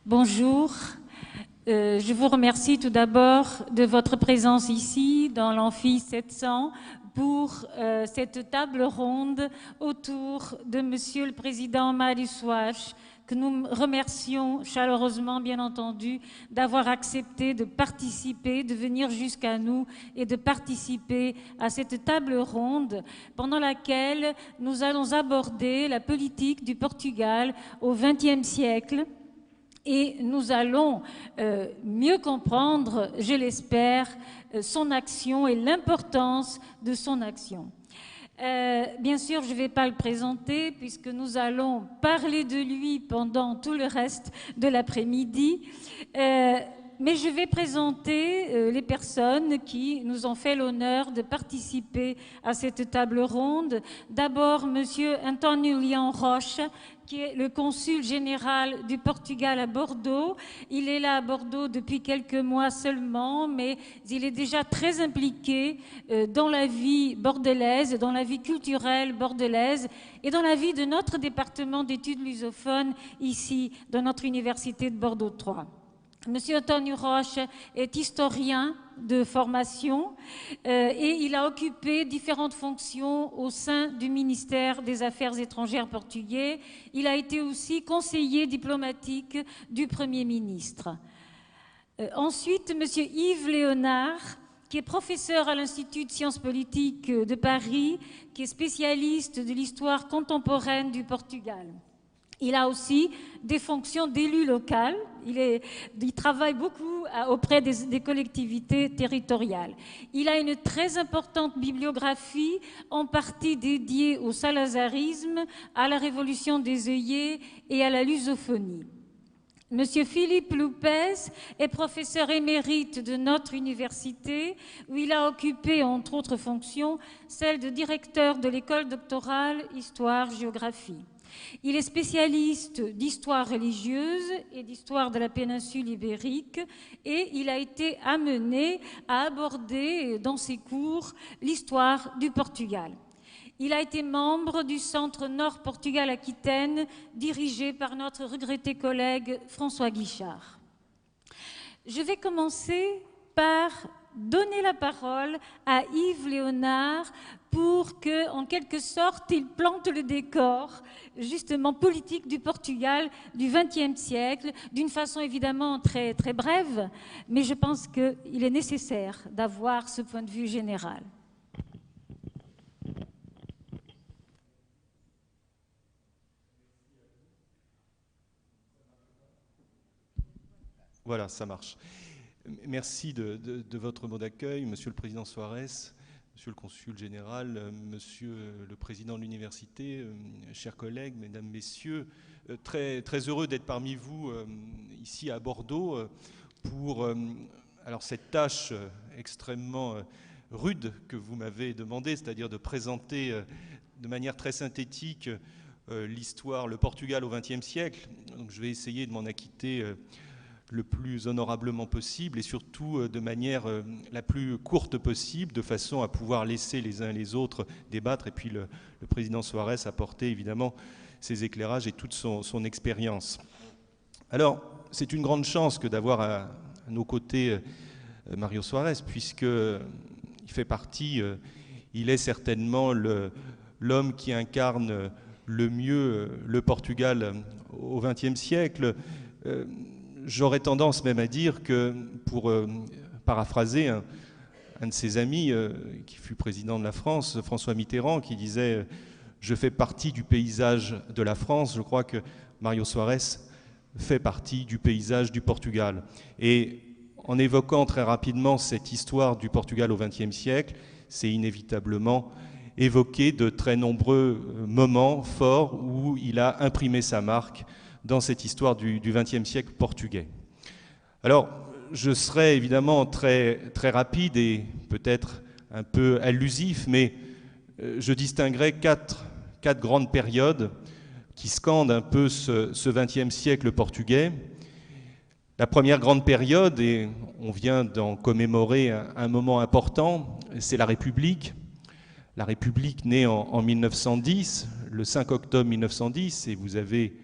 Bonjour. Je vous remercie tout d'abord de votre présence ici dans l'Amphi 700 pour cette table ronde autour de Monsieur le Président Marius Ouache, que nous remercions chaleureusement, bien entendu, d'avoir accepté de participer, de venir jusqu'à nous et de participer à cette table ronde pendant laquelle nous allons aborder la politique du Portugal au XXe siècle. Et nous allons mieux comprendre, je l'espère, son action et l'importance de son action. Bien sûr, je ne vais pas le présenter puisque nous allons parler de lui pendant tout le reste de l'après-midi. Mais je vais présenter les personnes qui nous ont fait l'honneur de participer à cette table ronde. D'abord, Monsieur António Leão Rocha, qui est le consul général du Portugal à Bordeaux. Il est là à Bordeaux depuis quelques mois seulement, mais il est déjà très impliqué dans la vie bordelaise, dans la vie culturelle bordelaise et dans la vie de notre département d'études lusophones ici, dans notre université de Bordeaux 3. Monsieur António Rocha est historien de formation et il a occupé différentes fonctions au sein du ministère des Affaires étrangères portugais. Il a été aussi conseiller diplomatique du Premier ministre. Ensuite, monsieur Yves Léonard, qui est professeur à l'Institut de sciences politiques de Paris, qui est spécialiste de l'histoire contemporaine du Portugal. Il a aussi des fonctions d'élu local. Il travaille beaucoup auprès des collectivités territoriales. Il a une très importante bibliographie, en partie dédiée au salazarisme, à la révolution des œillets et à la lusophonie. Monsieur Philippe Loupès est professeur émérite de notre université, où il a occupé, entre autres fonctions, celle de directeur de l'école doctorale Histoire-Géographie. Il est spécialiste d'histoire religieuse et d'histoire de la péninsule ibérique et il a été amené à aborder dans ses cours l'histoire du Portugal. Il a été membre du Centre Nord Portugal-Aquitaine dirigé par notre regretté collègue François Guichard. Je vais commencer par donner la parole à Yves Léonard pour que, en quelque sorte, il plante le décor, justement, politique du Portugal du XXe siècle, d'une façon évidemment très, très brève, mais je pense qu'il est nécessaire d'avoir ce point de vue général. Voilà, ça marche. Merci de votre mot d'accueil, Monsieur le Président Soares, Monsieur le Consul Général, Monsieur le Président de l'Université, chers collègues, Mesdames, Messieurs, très, très heureux d'être parmi vous ici à Bordeaux pour alors cette tâche extrêmement rude que vous m'avez demandé, c'est-à-dire de présenter de manière très synthétique l'histoire, le Portugal au XXe siècle. Donc je vais essayer de m'en acquitter le plus honorablement possible et surtout de manière la plus courte possible, de façon à pouvoir laisser les uns et les autres débattre et puis le président Soares apporter évidemment ses éclairages et toute son expérience. Alors, c'est une grande chance que d'avoir à nos côtés Mario Soares, puisqu'il fait partie, il est certainement l'homme qui incarne le mieux le Portugal au XXe siècle. J'aurais tendance même à dire que, pour paraphraser un de ses amis qui fut président de la France, François Mitterrand, qui disait « Je fais partie du paysage de la France », je crois que Mario Soares fait partie du paysage du Portugal. Et en évoquant très rapidement cette histoire du Portugal au XXe siècle, c'est inévitablement évoquer de très nombreux moments forts où il a imprimé sa marque dans cette histoire du XXe siècle portugais. Alors, je serai évidemment très, très rapide et peut-être un peu allusif, mais je distinguerai quatre grandes périodes qui scandent un peu ce XXe siècle portugais. La première grande période, et on vient d'en commémorer un moment important, c'est la République. La République née en 1910, le 5 octobre 1910, et vous avez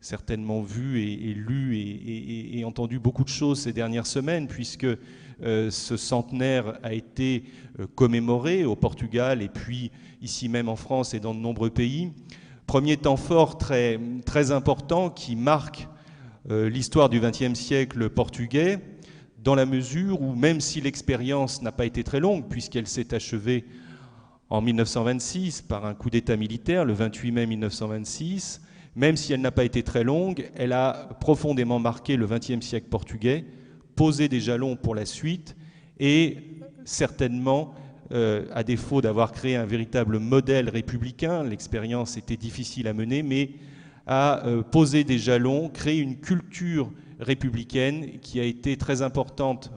certainement vu et lu et entendu beaucoup de choses ces dernières semaines, puisque ce centenaire a été commémoré au Portugal et puis ici même en France et dans de nombreux pays. Premier temps fort très, très important qui marque l'histoire du XXe siècle portugais, dans la mesure où, même si l'expérience n'a pas été très longue, puisqu'elle s'est achevée en 1926 par un coup d'État militaire, le 28 mai 1926, même si elle n'a pas été très longue, elle a profondément marqué le XXe siècle portugais, posé des jalons pour la suite et certainement, à défaut d'avoir créé un véritable modèle républicain, l'expérience était difficile à mener, mais a posé des jalons, créé une culture républicaine qui a été très importante,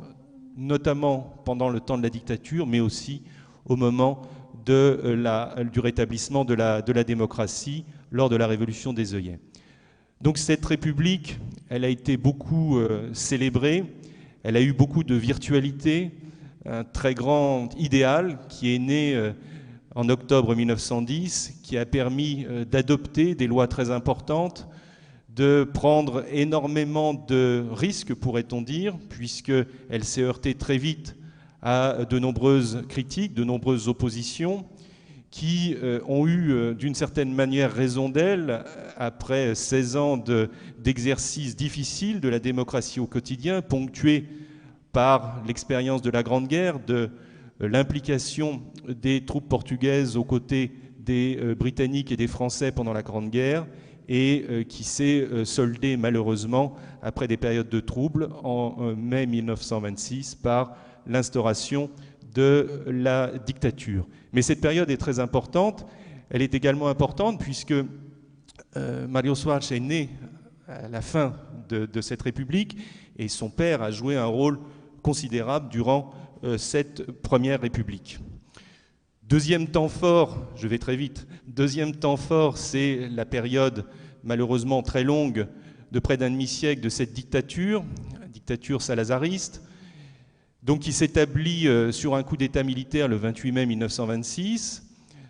notamment pendant le temps de la dictature, mais aussi au moment du rétablissement de la démocratie lors de la Révolution des œillets. Donc cette République, elle a été beaucoup célébrée, elle a eu beaucoup de virtualité, un très grand idéal qui est né en octobre 1910, qui a permis d'adopter des lois très importantes, de prendre énormément de risques, pourrait-on dire, puisqu'elle s'est heurtée très vite à de nombreuses critiques, de nombreuses oppositions, qui ont eu d'une certaine manière raison d'elle après 16 ans d'exercice difficile de la démocratie au quotidien, ponctué par l'expérience de la Grande Guerre, de l'implication des troupes portugaises aux côtés des Britanniques et des Français pendant la Grande Guerre, et qui s'est soldée malheureusement, après des périodes de troubles, en mai 1926 par l'instauration de la dictature. Mais cette période est très importante. Elle est également importante puisque Mário Soares est né à la fin de cette République et son père a joué un rôle considérable durant cette première République. Deuxième temps fort, je vais très vite, deuxième temps fort, c'est la période malheureusement très longue de près d'un demi-siècle de cette dictature salazariste, donc qui s'établit sur un coup d'État militaire le 28 mai 1926.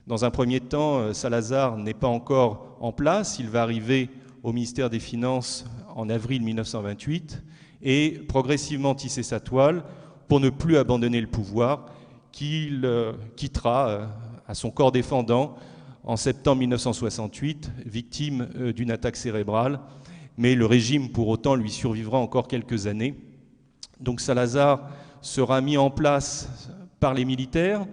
Dans un premier temps, Salazar n'est pas encore en place, il va arriver au ministère des Finances en avril 1928 et progressivement tisser sa toile pour ne plus abandonner le pouvoir qu'il quittera à son corps défendant en septembre 1968, victime d'une attaque cérébrale, mais le régime pour autant lui survivra encore quelques années. Donc Salazar sera mis en place par les militaires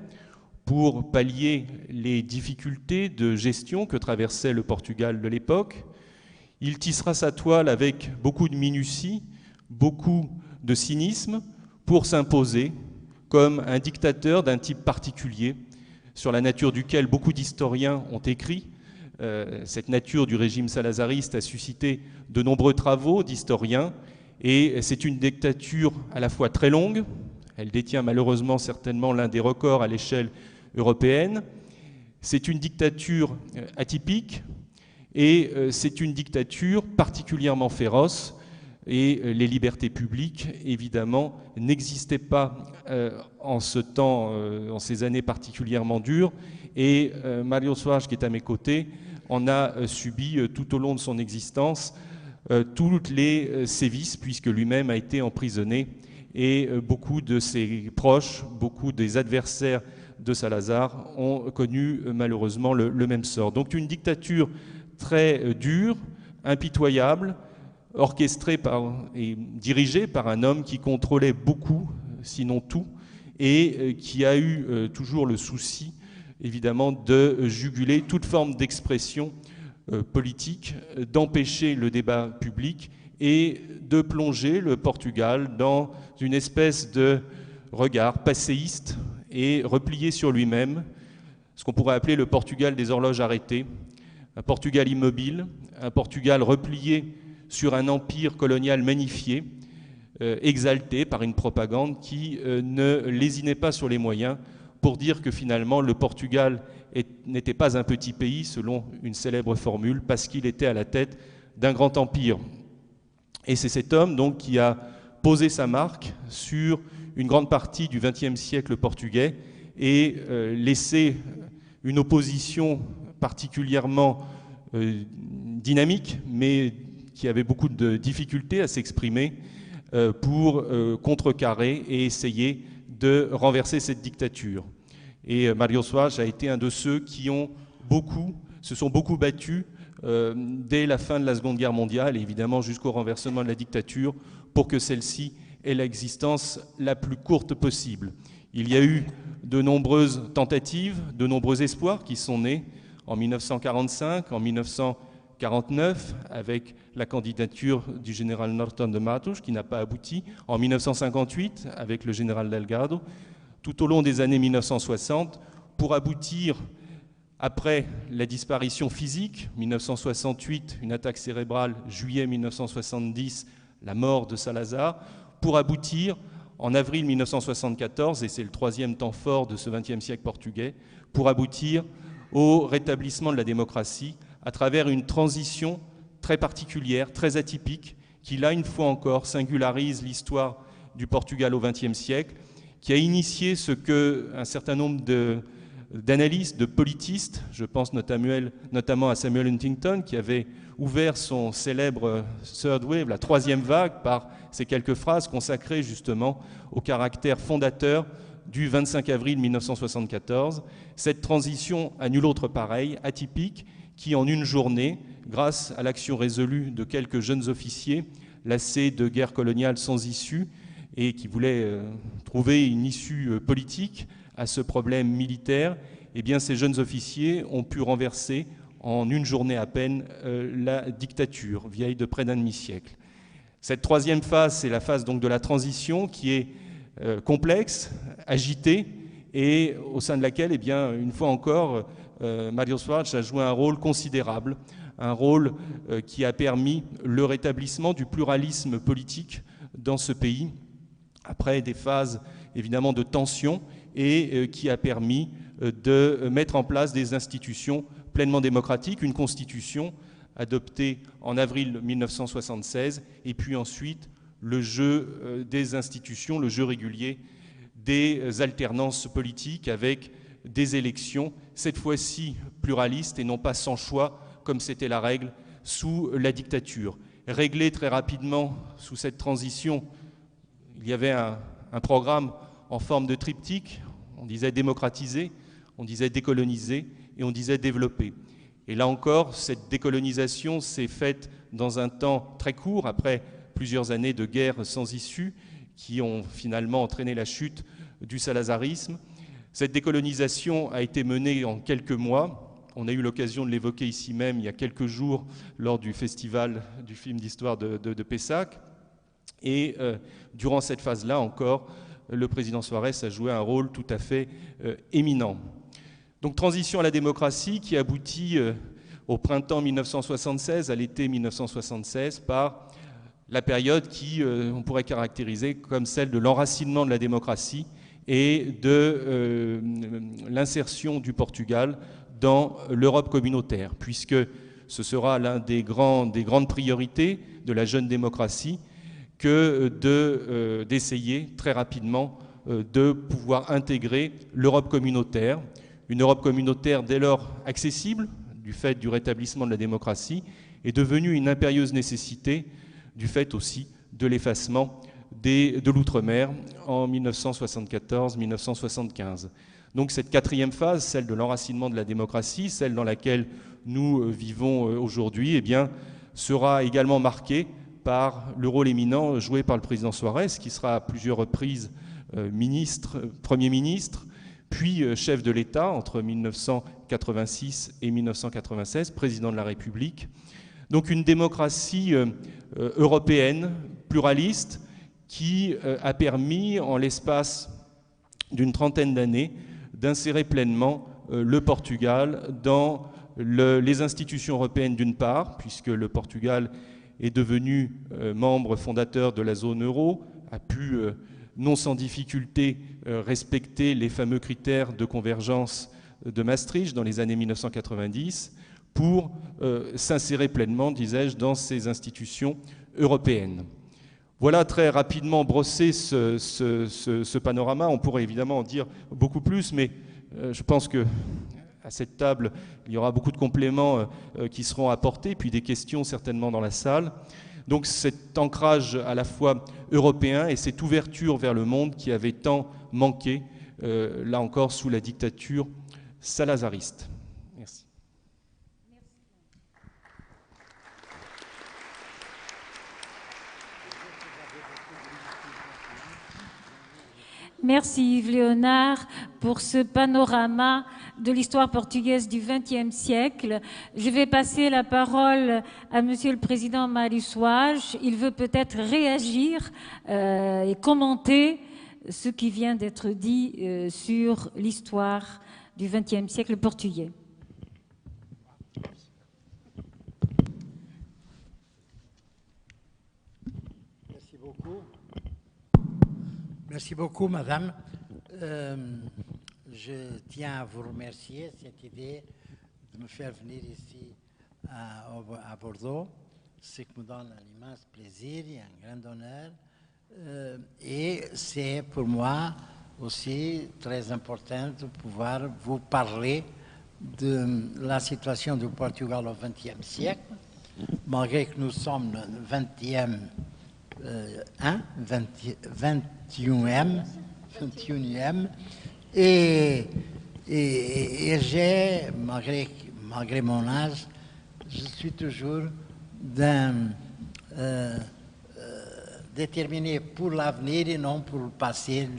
pour pallier les difficultés de gestion que traversait le Portugal de l'époque. Il tissera sa toile avec beaucoup de minutie, beaucoup de cynisme pour s'imposer comme un dictateur d'un type particulier sur la nature duquel beaucoup d'historiens ont écrit. Cette nature du régime salazariste a suscité de nombreux travaux d'historiens et c'est une dictature à la fois très longue, elle détient malheureusement certainement l'un des records à l'échelle européenne, c'est une dictature atypique et c'est une dictature particulièrement féroce et les libertés publiques, évidemment, n'existaient pas en ce temps, en ces années particulièrement dures. Et Mário Soares, qui est à mes côtés, en a subi tout au long de son existence tous les sévices, puisque lui-même a été emprisonné. Et beaucoup de ses proches, beaucoup des adversaires de Salazar ont connu malheureusement le même sort. Donc une dictature très dure, impitoyable, orchestré et dirigé par un homme qui contrôlait beaucoup, sinon tout, et qui a eu toujours le souci, évidemment, de juguler toute forme d'expression politique, d'empêcher le débat public et de plonger le Portugal dans une espèce de regard passéiste et replié sur lui-même, ce qu'on pourrait appeler le Portugal des horloges arrêtées, un Portugal immobile, un Portugal replié sur un empire colonial magnifié, exalté par une propagande qui ne lésinait pas sur les moyens pour dire que finalement le Portugal n'était pas un petit pays, selon une célèbre formule, parce qu'il était à la tête d'un grand empire. Et c'est cet homme donc qui a posé sa marque sur une grande partie du XXe siècle portugais et laissé une opposition particulièrement dynamique, mais qui avait beaucoup de difficultés à s'exprimer pour contrecarrer et essayer de renverser cette dictature. Et Mário Soares a été un de ceux qui se sont beaucoup battus dès la fin de la Seconde Guerre mondiale, et évidemment jusqu'au renversement de la dictature, pour que celle-ci ait l'existence la plus courte possible. Il y a eu de nombreuses tentatives, de nombreux espoirs qui sont nés en 1945, en 1949, avec la candidature du général Norton de Matos, qui n'a pas abouti, en 1958, avec le général Delgado, tout au long des années 1960, pour aboutir, après la disparition physique, 1968, une attaque cérébrale, juillet 1970, la mort de Salazar, pour aboutir, en avril 1974, et c'est le troisième temps fort de ce XXe siècle portugais, pour aboutir au rétablissement de la démocratie à travers une transition très particulière, très atypique, qui là, une fois encore, singularise l'histoire du Portugal au XXe siècle, qui a initié ce qu'un certain nombre d'analystes, de politistes, je pense notamment à Samuel Huntington, qui avait ouvert son célèbre Third Wave, la troisième vague, par ces quelques phrases consacrées justement au caractère fondateur du 25 avril 1974. Cette transition à nul autre pareil, atypique, qui en une journée, grâce à l'action résolue de quelques jeunes officiers lassés de guerre coloniale sans issue et qui voulaient trouver une issue politique à ce problème militaire, eh bien ces jeunes officiers ont pu renverser en une journée à peine la dictature, vieille de près d'un demi-siècle. Cette troisième phase, c'est la phase donc de la transition qui est complexe, agitée, et au sein de laquelle, eh bien, une fois encore, Mário Soares a joué un rôle considérable, un rôle qui a permis le rétablissement du pluralisme politique dans ce pays, après des phases évidemment de tension, et qui a permis de mettre en place des institutions pleinement démocratiques, une constitution adoptée en avril 1976, et puis ensuite le jeu des institutions, le jeu régulier des alternances politiques avec des élections, cette fois-ci pluralistes et non pas sans choix, comme c'était la règle sous la dictature. Réglé très rapidement sous cette transition, il y avait un programme en forme de triptyque, on disait démocratiser, on disait décoloniser et on disait développer. Et là encore, cette décolonisation s'est faite dans un temps très court, après plusieurs années de guerre sans issue, qui ont finalement entraîné la chute du salazarisme. Cette décolonisation a été menée en quelques mois. On a eu l'occasion de l'évoquer ici même il y a quelques jours lors du festival du film d'histoire de Pessac. Et durant cette phase-là encore, le président Soares a joué un rôle tout à fait éminent. Donc transition à la démocratie qui aboutit au printemps 1976, à l'été 1976, par la période qui, on pourrait caractériser comme celle de l'enracinement de la démocratie et de l'insertion du Portugal dans l'Europe communautaire, puisque ce sera l'un des grandes priorités de la jeune démocratie que d'essayer très rapidement de pouvoir intégrer l'Europe communautaire, une Europe communautaire dès lors accessible, du fait du rétablissement de la démocratie, est devenue une impérieuse nécessité du fait aussi de l'effacement de l'outre-mer en 1974-1975. Donc cette quatrième phase, celle de l'enracinement de la démocratie, celle dans laquelle nous vivons aujourd'hui, eh bien, sera également marquée par le rôle éminent joué par le président Soares, qui sera à plusieurs reprises Premier ministre, puis chef de l'État entre 1986 et 1996, président de la République. Donc une démocratie européenne, pluraliste, qui a permis, en l'espace d'une trentaine d'années, d'insérer pleinement le Portugal dans les institutions européennes d'une part, puisque le Portugal est devenu membre fondateur de la zone euro, a pu non sans difficulté respecter les fameux critères de convergence de Maastricht dans les années 1990 pour s'insérer pleinement, disais-je, dans ces institutions européennes. Voilà très rapidement brossé ce panorama. On pourrait évidemment en dire beaucoup plus, mais je pense que à cette table, il y aura beaucoup de compléments qui seront apportés, puis des questions certainement dans la salle. Donc cet ancrage à la fois européen et cette ouverture vers le monde qui avait tant manqué, là encore sous la dictature salazariste. Merci. Merci Yves Léonard pour ce panorama de l'histoire portugaise du XXe siècle. Je vais passer la parole à Monsieur le Président Mário Soares. Il veut peut-être réagir et commenter ce qui vient d'être dit sur l'histoire du XXe siècle portugais. Merci beaucoup. Merci beaucoup, madame. Je tiens à vous remercier cette idée de me faire venir ici à Bordeaux, ce qui me donne un immense plaisir et un grand honneur. Et c'est pour moi aussi très important de pouvoir vous parler de la situation du Portugal au XXe siècle, malgré que nous sommes le 21e, et j'ai, malgré mon âge, je suis toujours déterminé pour l'avenir et non pour le passé,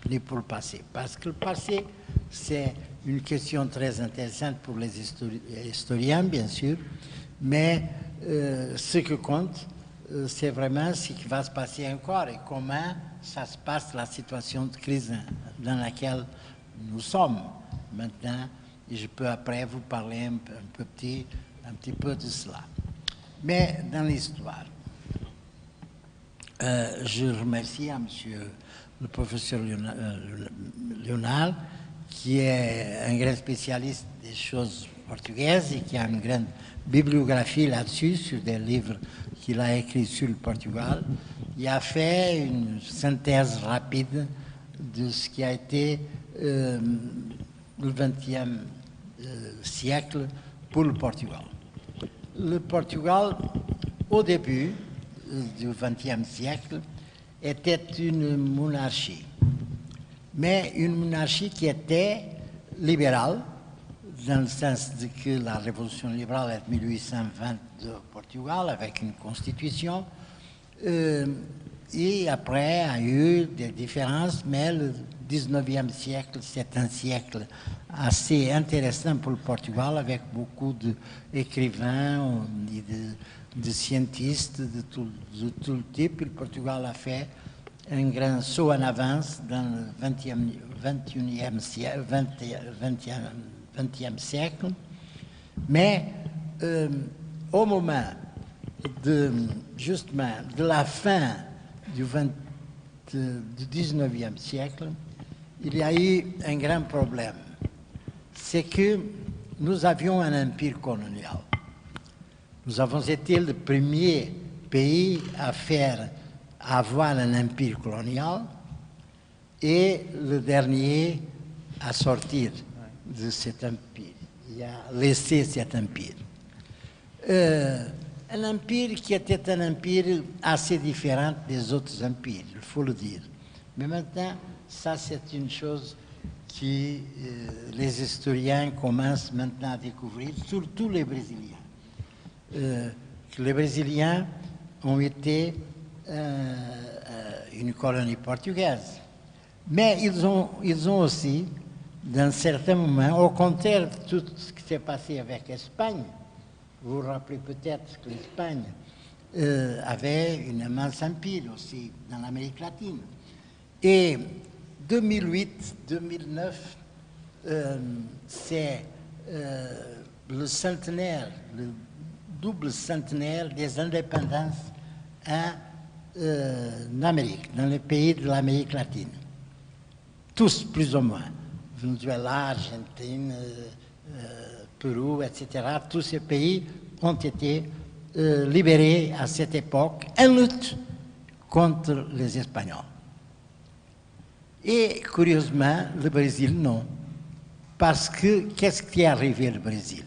ni pour le passé. Parce que le passé, c'est une question très intéressante pour les historiens, bien sûr, mais ce qui compte, c'est vraiment ce qui va se passer encore et comment ça se passe, la situation de crise dans laquelle nous sommes maintenant. Et je peux après vous parler un petit peu de cela. Mais dans l'histoire, je remercie à monsieur le professeur Léonard, qui est un grand spécialiste des choses portugaises et qui a une grande bibliographie là-dessus, sur des livres qu'il a écrits sur le Portugal. Il a fait une synthèse rapide de ce qui a été le XXe siècle pour le Portugal. Le Portugal, au début du XXe siècle, était une monarchie, mais une monarchie qui était libérale, dans le sens de que la révolution libérale est de 1822 au Portugal, avec une constitution, et après a eu des différences, mais le 19e siècle, c'est un siècle assez intéressant pour le Portugal, avec beaucoup d'écrivains et de scientistes de tout le type. Le Portugal a fait un grand saut en avance dans le 20e siècle, mais au moment justement de la fin du 19e siècle, il y a eu un grand problème. C'est que nous avions un empire colonial. Nous avons été le premier pays à avoir un empire colonial et le dernier à sortir de cet empire, il a laissé cet empire. Un empire qui était un empire assez différent des autres empires, il faut le dire. Mais maintenant, ça c'est une chose que les historiens commencent maintenant à découvrir, surtout les Brésiliens. Les Brésiliens ont été une colonie portugaise. Mais ils ont aussi, dans certains moments, au contraire de tout ce qui s'est passé avec l'Espagne, vous vous rappelez peut-être que l'Espagne avait un immense empire aussi dans l'Amérique latine. Et 2008-2009, c'est le centenaire, le double centenaire des indépendances en Amérique, dans les pays de l'Amérique latine. Tous, plus ou moins. Venezuela, Argentine, Pérou, etc. Tous ces pays ont été libérés à cette époque en lutte contre les Espagnols. Et curieusement, le Brésil, non. Parce que, qu'est-ce qui est arrivé au Brésil?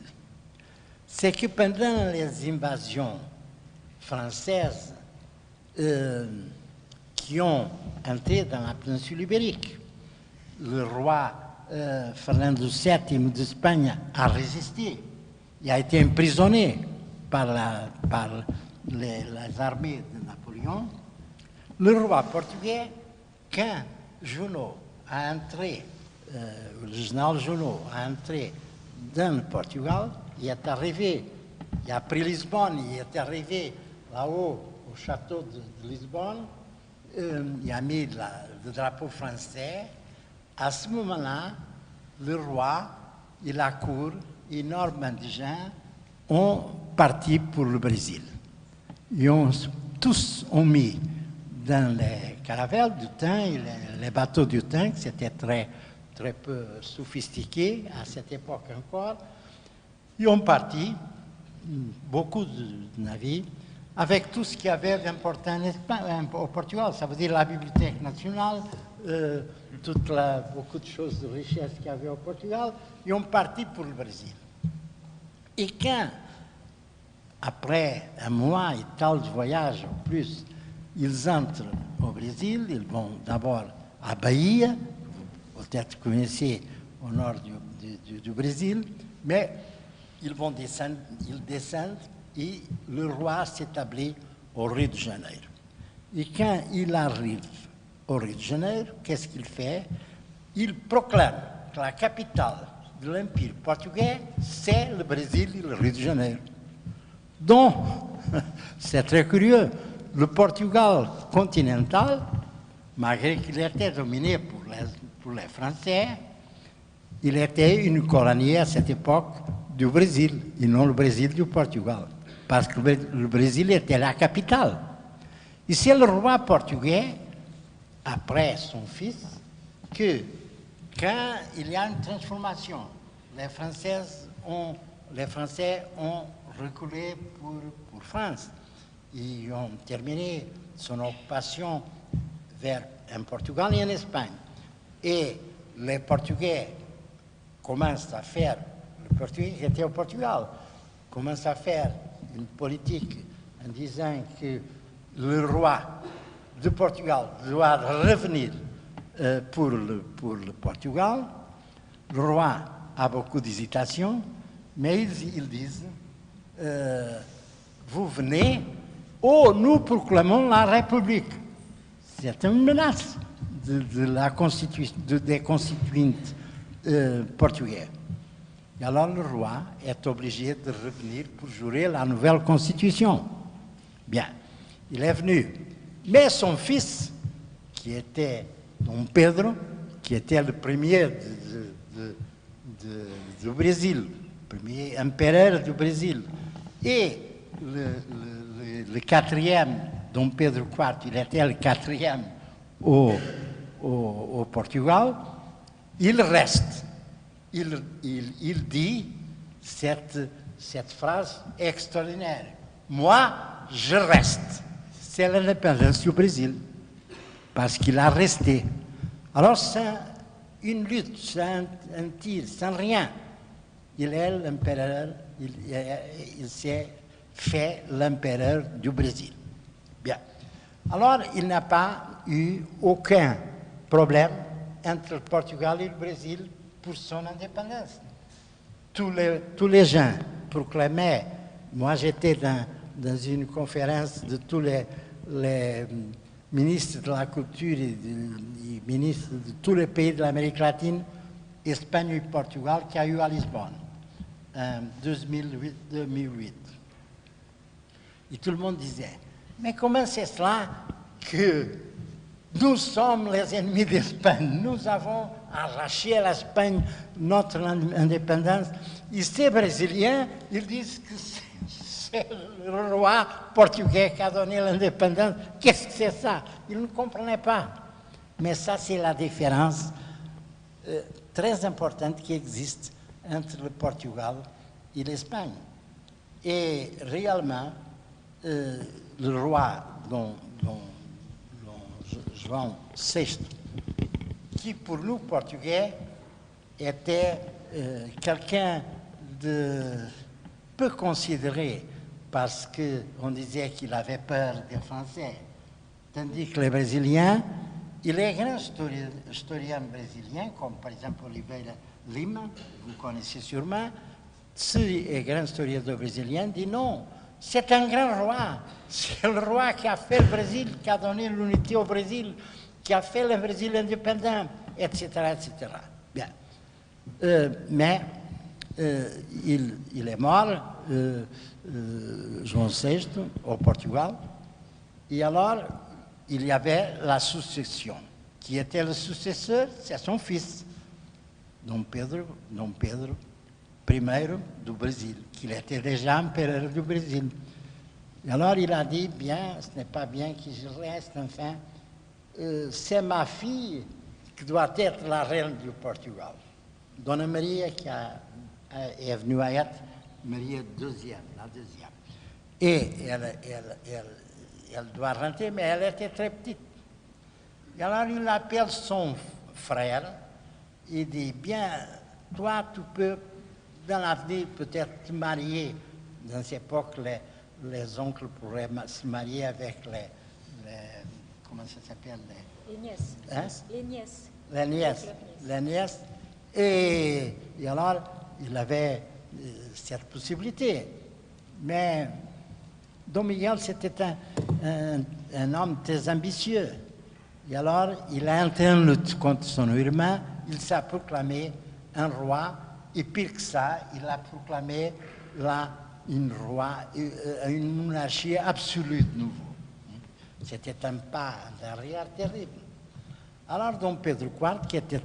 C'est que pendant les invasions françaises qui ont entré dans la péninsule ibérique, le roi Fernando VII d'Espagne a résisté. Il a été emprisonné par les armées de Napoléon. Le roi portugais, quand Junot a entré, le général Junot a entré dans le Portugal, il est arrivé, il a pris Lisbonne, il est arrivé là-haut au château de Lisbonne, il a mis le drapeau français. À ce moment-là, le roi et la cour énormément de gens ont parti pour le Brésil. Tous ont mis dans les caravelles du temps et les bateaux du temps, c'était très, très peu sophistiqué à cette époque encore. Ils ont parti, beaucoup de navires, avec tout ce qu'il y avait d'important au Portugal. Ça veut dire la Bibliothèque nationale, beaucoup de choses de richesse qu'il y avait au Portugal. Ils ont parti pour le Brésil. Et quand, après un mois et tal de voyage en plus, ils entrent au Brésil, ils vont d'abord à Bahia, vous peut-être connaissez au nord du Brésil, mais ils descendent et le roi s'établit au Rio de Janeiro. Et quand il arrive au Rio de Janeiro, qu'est-ce qu'il fait? Il proclame que la capitale de l'Empire portugais, c'est le Brésil et le Rio de Janeiro. Donc, c'est très curieux, le Portugal continental, malgré qu'il était dominé pour les Français, il était une colonie à cette époque du Brésil, et non le Brésil du Portugal, parce que le Brésil était la capitale. Et c'est le roi portugais, après son fils, que quand il y a une transformation, les Français ont reculé pour France. Ils ont terminé son occupation vers en Portugal et en Espagne. Et les Portugais commencent à faire, le Portugais qui était au Portugal, commence à faire une politique en disant que le roi de Portugal doit revenir pour le Portugal. Le roi a beaucoup d'hésitation, mais ils disent vous venez ou nous proclamons la République. C'est une menace des constituantes portugais. Et alors le roi est obligé de revenir pour jurer la nouvelle constitution. Bien, il est venu. Mais son fils, qui était Dom Pedro, qui était le premier du Brésil, le premier empereur du Brésil, et le quatrième, Dom Pedro IV, il était le quatrième au Portugal, il reste. Il dit cette phrase extraordinaire. Moi, je reste. C'est l'indépendance du Brésil, parce qu'il a resté. Alors, sans une lutte, sans un tir, sans rien, il est l'empereur, il s'est fait l'empereur du Brésil. Bien. Alors, il n'a pas eu aucun problème entre le Portugal et le Brésil pour son indépendance. Tous les gens proclamaient, moi j'étais dans une conférence de tous les ministres de la culture et ministres de tous les pays de l'Amérique latine, Espagne et Portugal, qui a eu à Lisbonne en 2008. Et tout le monde disait, mais comment c'est cela que nous sommes les ennemis d'Espagne? Nous avons arraché à l'Espagne notre indépendance. Et ces Brésiliens, ils disent que c'est le roi portugais qui a donné l'indépendance. Qu'est-ce que c'est ça? Ils ne comprenaient pas. Mais ça, c'est la différence très importante qui existe entre le Portugal et l'Espagne. Et réellement, le roi dont João VI, qui pour nous, Portugais, était quelqu'un de peu considéré parce qu'on disait qu'il avait peur des Français. Tandis que les Brésiliens, il est grand historien brésilien, comme par exemple Oliveira Lima, vous connaissez sûrement. Ce grand historien brésilien dit non, c'est un grand roi. C'est le roi qui a fait le Brésil, qui a donné l'unité au Brésil, qui a fait le Brésil indépendant, etc. etc. Bien. Mais il est mort, João VI, au Portugal. Et alors, il y avait la succession. Qui était le successeur? C'est son fils, Dom Pedro I du Brésil, qu'il était déjà empereur du Brésil. Et alors, il a dit, bien, ce n'est pas bien que je reste, enfin, c'est ma fille qui doit être la reine du Portugal. Dona Maria, qui est venue à être Maria II, la deuxième. Et elle doit rentrer, mais elle était très petite. Et alors il appelle son frère, il dit, bien, toi, tu peux, dans l'avenir, peut-être te marier. Dans cette époque, les oncles pourraient se marier avec les comment ça s'appelle? Les nièces. Hein? Les nièces. Les nièces. Les nièces. Et alors, il avait cette possibilité. Mais Dom Miguel, c'était un homme très ambitieux. Et alors, il a entré en lutte contre son irmão, il s'est proclamé un roi, et pire que ça, il a proclamé une monarchie absolue de nouveau. C'était un pas en arrière terrible. Alors, Dom Pedro IV, qui était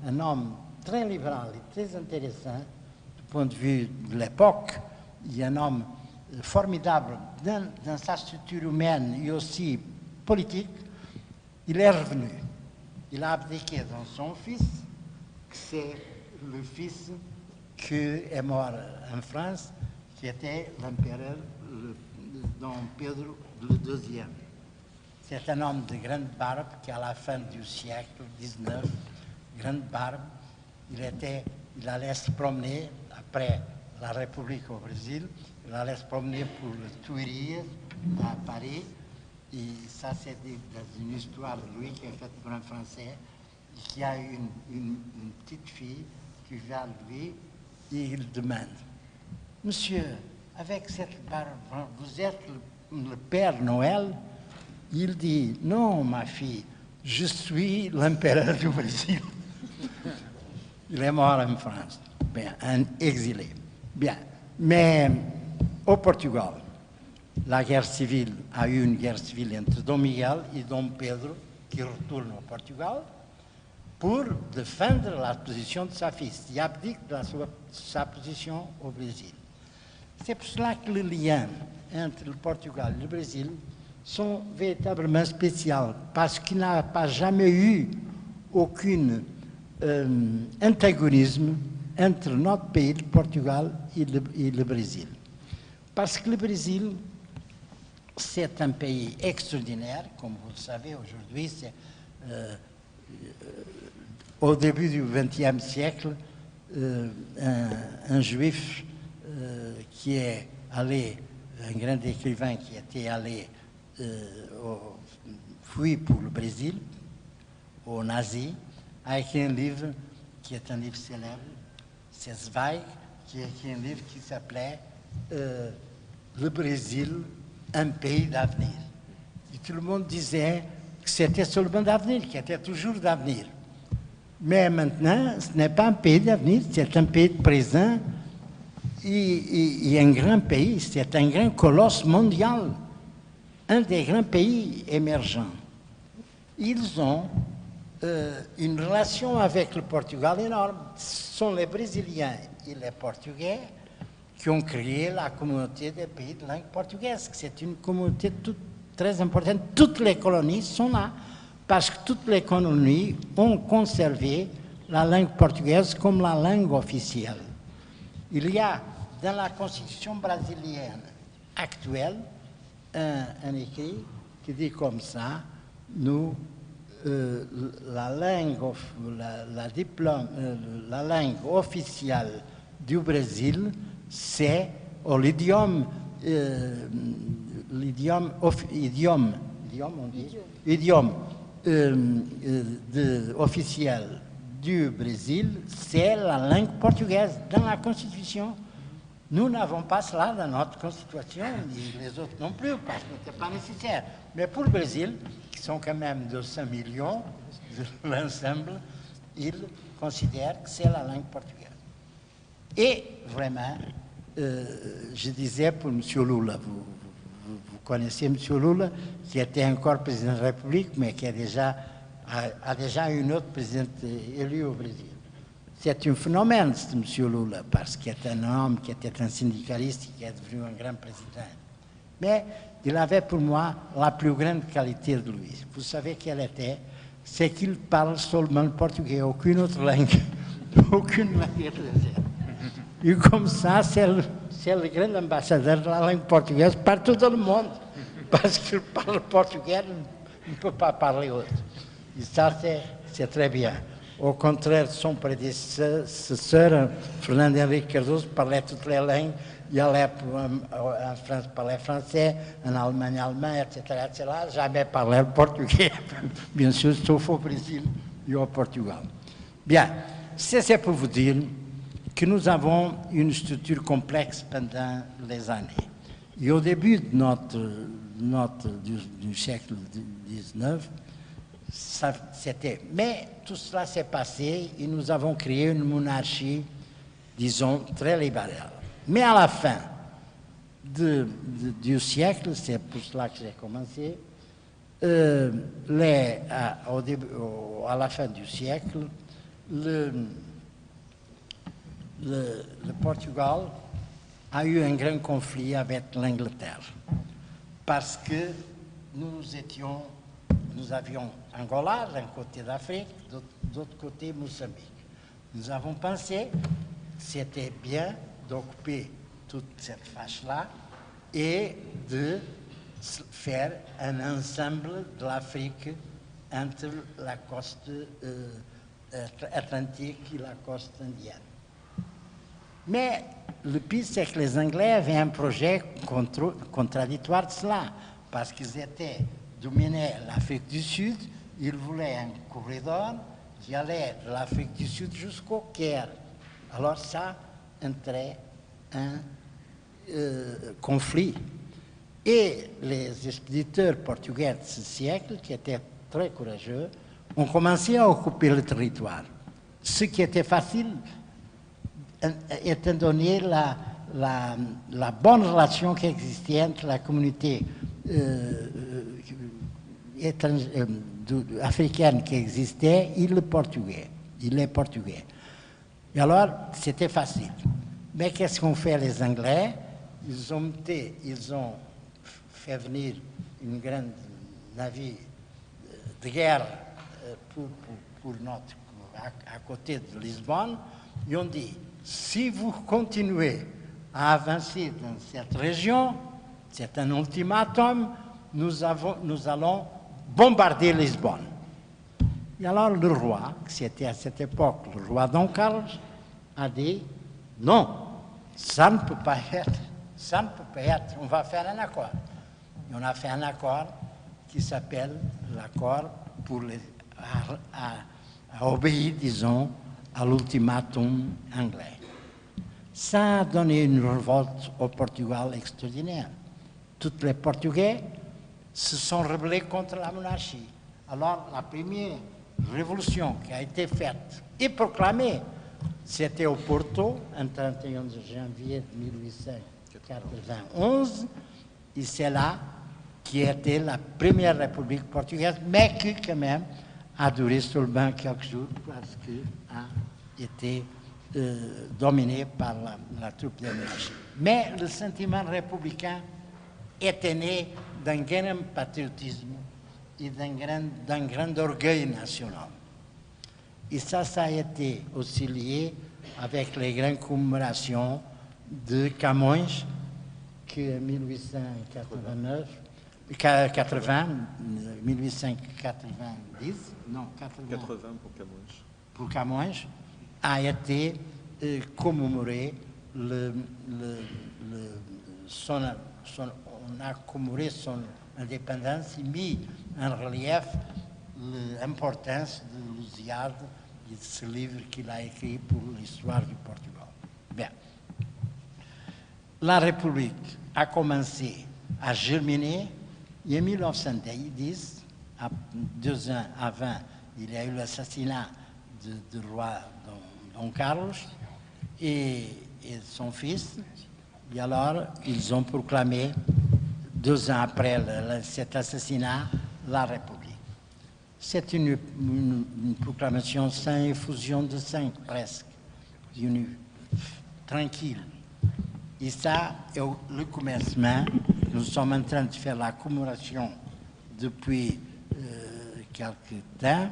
un homme très libéral et très intéressant du point de vue de l'époque, il est un homme formidable dans sa structure humaine et aussi politique, il est revenu. Il a abdiqué dans son fils, c'est le fils qui est mort en France, qui était l'empereur Dom Pedro II. C'est un homme de grande barbe qui, à la fin du siècle XIX, grande barbe, il allait se promener après la République au Brésil, il allait se promener pour le Tuileries à Paris. Et ça, c'est dans une histoire de lui qui est faite pour un Français, qui a une petite fille qui vient à lui et il demande, monsieur, avec cette barbe, vous êtes le Père Noël? Il dit, non, ma fille, je suis l'empereur du Brésil. Il est mort en France, bien, un exilé. Bien, mais au Portugal, la guerre civile a eu une guerre civile entre Dom Miguel et Dom Pedro, qui retourne au Portugal, pour défendre la position de sa fille. Il abdique de sa position au Brésil. C'est pour cela que les liens entre le Portugal et le Brésil sont véritablement spéciaux, parce qu'il n'a pas jamais eu aucun antagonisme entre notre pays, le Portugal, et le Brésil. Parce que le Brésil, c'est un pays extraordinaire, comme vous le savez aujourd'hui. Au début du XXe siècle, un juif qui est allé, un grand écrivain qui était allé fuir pour le Brésil, aux nazis, a écrit un livre qui est un livre célèbre, c'est Zweig, qui a écrit un livre qui s'appelait Le Brésil, un pays d'avenir. Et tout le monde disait que c'était seulement d'avenir, qu'il était toujours d'avenir. Mais maintenant, ce n'est pas un pays d'avenir, c'est un pays de présent et un grand pays, c'est un grand colosse mondial, un des grands pays émergents. Ils ont une relation avec le Portugal énorme. Ce sont les Brésiliens et les Portugais qui ont créé la communauté des pays de langue portugaise. C'est une communauté très importante. Toutes les colonies sont là, parce que toutes les colonies ont conservé la langue portugaise comme la langue officielle. Il y a dans la constitution brésilienne actuelle un écrit qui dit comme ça, nous la langue officielle du Brésil, c'est l'idiome officiel du Brésil, c'est la langue portugaise dans la Constitution. Nous n'avons pas cela dans notre Constitution, ni les autres non plus, parce que ce n'est pas nécessaire. Mais pour le Brésil, qui sont quand même 200 millions, l'ensemble, ils considèrent que c'est la langue portugaise. Et vraiment, je disais pour M. Lula, vous connaissez M. Lula, qui était encore président de la République, mais qui a déjà une autre présidente élue au Brésil. C'est un phénomène, M. Lula, parce qu'il est un homme qui était un syndicaliste et qui est devenu un grand président. Mais il avait pour moi la plus grande qualité de lui. Vous savez quelle était? C'est qu'il parle seulement le portugais, aucune autre langue, aucune langue étrangère. Et comme ça, c'est le grand ambassadeur de la langue portugaise partout dans le monde, parce qu'il parle portugais, il ne peut pas parler autre. Et ça, c'est très bien. Au contraire, son prédécesseur, Fernando Henrique Cardoso, parlait toutes les langues. Il allait en France, parlait français, en Allemagne, allemand, etc., etc. Jamais parlait le portugais, bien sûr, sauf au Brésil et au Portugal. Bien, c'est pour vous dire que nous avons une structure complexe pendant les années. Et au début du siècle XIX, c'était. Mais tout cela s'est passé et nous avons créé une monarchie, disons, très libérale. Mais à la fin du siècle, c'est pour cela que j'ai commencé, à la fin du siècle, le Portugal a eu un grand conflit avec l'Angleterre parce que nous avions Angola d'un côté d'Afrique, d'autre côté Mozambique. Nous avons pensé que c'était bien d'occuper toute cette fâche-là et de faire un ensemble de l'Afrique entre la côte atlantique et la côte indienne. Mais le pire, c'est que les Anglais avaient un projet contradictoire de cela, parce qu'ils dominaient l'Afrique du Sud, ils voulaient un corridor qui allait de l'Afrique du Sud jusqu'au Caire. Alors ça entrait un conflit. Et les expéditeurs portugais de ce siècle, qui étaient très courageux, ont commencé à occuper le territoire. Ce qui était facile, étant donné la bonne relation qui existait entre la communauté africaine qui existait et les Portugais. Et alors, c'était facile. Mais qu'est-ce qu'ont fait les Anglais? Ils ont fait venir une grande navire de guerre à côté de Lisbonne. Ils ont dit, si vous continuez à avancer dans cette région, c'est un ultimatum, nous allons bombarder Lisbonne. Et alors le roi, qui c'était à cette époque le roi Dom Carlos, a dit, non, ça ne peut pas être, on va faire un accord. Et on a fait un accord qui s'appelle l'accord pour à obéir, disons, à l'ultimatum anglais. Ça a donné une révolte au Portugal extraordinaire. Tous les Portugais se sont rebellés contre la monarchie. Alors, la première révolution qui a été faite et proclamée, c'était au Porto, en 31 janvier 1891, et c'est là qui était la première république portugaise, mais qui quand même a duré seulement quelques jours parce qu'elle a été dominée par la troupe de la monarchie. Mais le sentiment républicain était né d'un grand patriotisme et d'un grand orgueil national. Et ça a été aussi lié avec les grandes commémorations de Camões, qui en 1889 80, 1890, non, 80 pour Camões. Pour Camões, a été commémoré on a commémoré son indépendance et mis en relief l'importance de Lusíada et de ce livre qu'il a écrit pour l'histoire du Portugal. Bien. La République a commencé à germiner et en 1910, 2 ans avant, il y a eu l'assassinat du roi Don Carlos et son fils. Et alors, ils ont proclamé, 2 ans après cet assassinat, la République. C'est une proclamation sans effusion de sang, presque, tranquille. Et ça est le commencement. Nous sommes en train de faire la commémoration depuis quelque temps,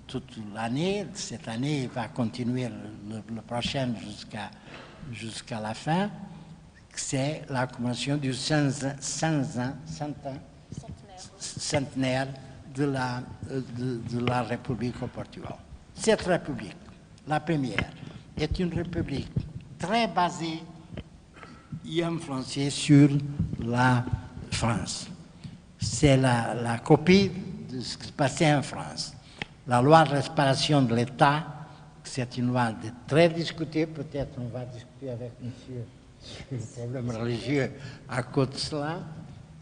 toute l'année. Cette année va continuer le prochain jusqu'à la fin. C'est la commémoration du centenaire de la République au Portugal. Cette République, la première, est une République très basée et influencée sur la France. C'est la copie de ce qui se passait en France. La loi de réparation de l'État, c'est une loi très discutée, peut-être on va discuter avec monsieur sur le problème religieux à cause de cela.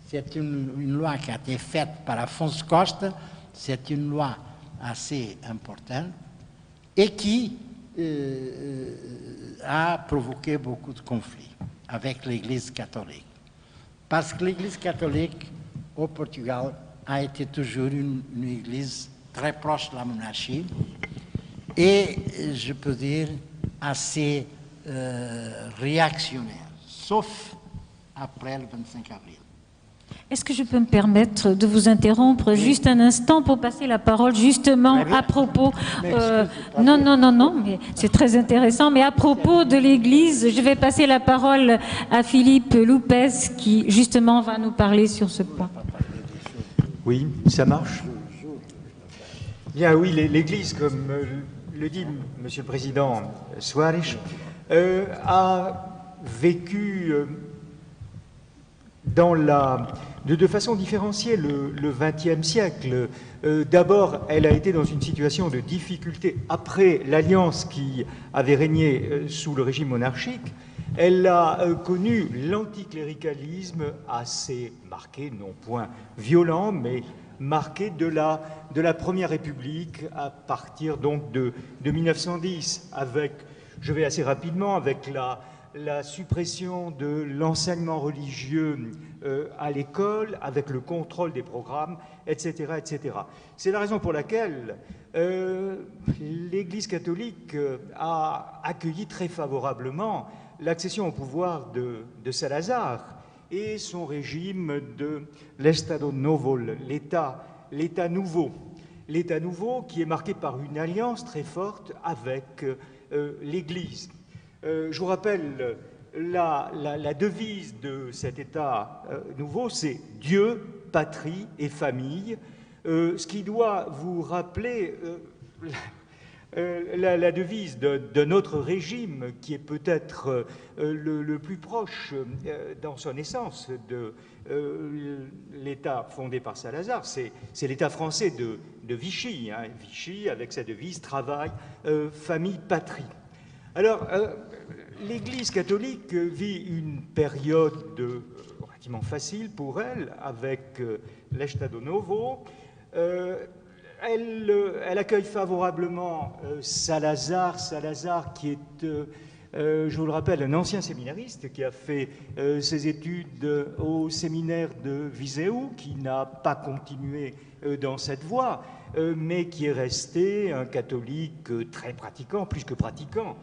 C'est une loi qui a été faite par Afonso Costa, c'est une loi assez importante et qui a provoqué beaucoup de conflits avec l'Église catholique. Parce que l'Église catholique au Portugal a été toujours une Église très proche de la monarchie et, je peux dire, assez réactionnaire, sauf après le 25 avril. Est-ce que je peux me permettre de vous interrompre juste un instant pour passer la parole justement à propos... non, mais c'est très intéressant, mais à propos de l'Église, je vais passer la parole à Philippe Loupès qui justement va nous parler sur ce point. Oui, ça marche. Bien, oui, l'Église, comme le dit Monsieur le Président Soares, a vécu de façon différenciée le XXe siècle. D'abord, elle a été dans une situation de difficulté après l'alliance qui avait régné sous le régime monarchique. Elle a connu l'anticléricalisme assez marqué, non point violent, mais marqué de la Première République à partir donc de 1910, avec, je vais assez rapidement, avec la suppression de l'enseignement religieux à l'école, avec le contrôle des programmes, etc., etc. C'est la raison pour laquelle l'Église catholique a accueilli très favorablement l'accession au pouvoir de Salazar et son régime de l'Estado Novo, l'État nouveau. L'État nouveau qui est marqué par une alliance très forte avec l'Église. Je vous rappelle, la devise de cet État nouveau, c'est Dieu, patrie et famille, ce qui doit vous rappeler la devise de notre régime, qui est peut-être le plus proche dans son essence de l'État fondé par Salazar, c'est l'État français de Vichy, hein, Vichy avec sa devise travail, famille, patrie. Alors, l'Église catholique vit une période relativement facile pour elle, avec l'Estado Novo. Elle accueille favorablement Salazar qui est, je vous le rappelle, un ancien séminariste qui a fait ses études au séminaire de Viseu, qui n'a pas continué dans cette voie, mais qui est resté un catholique très pratiquant, plus que pratiquant,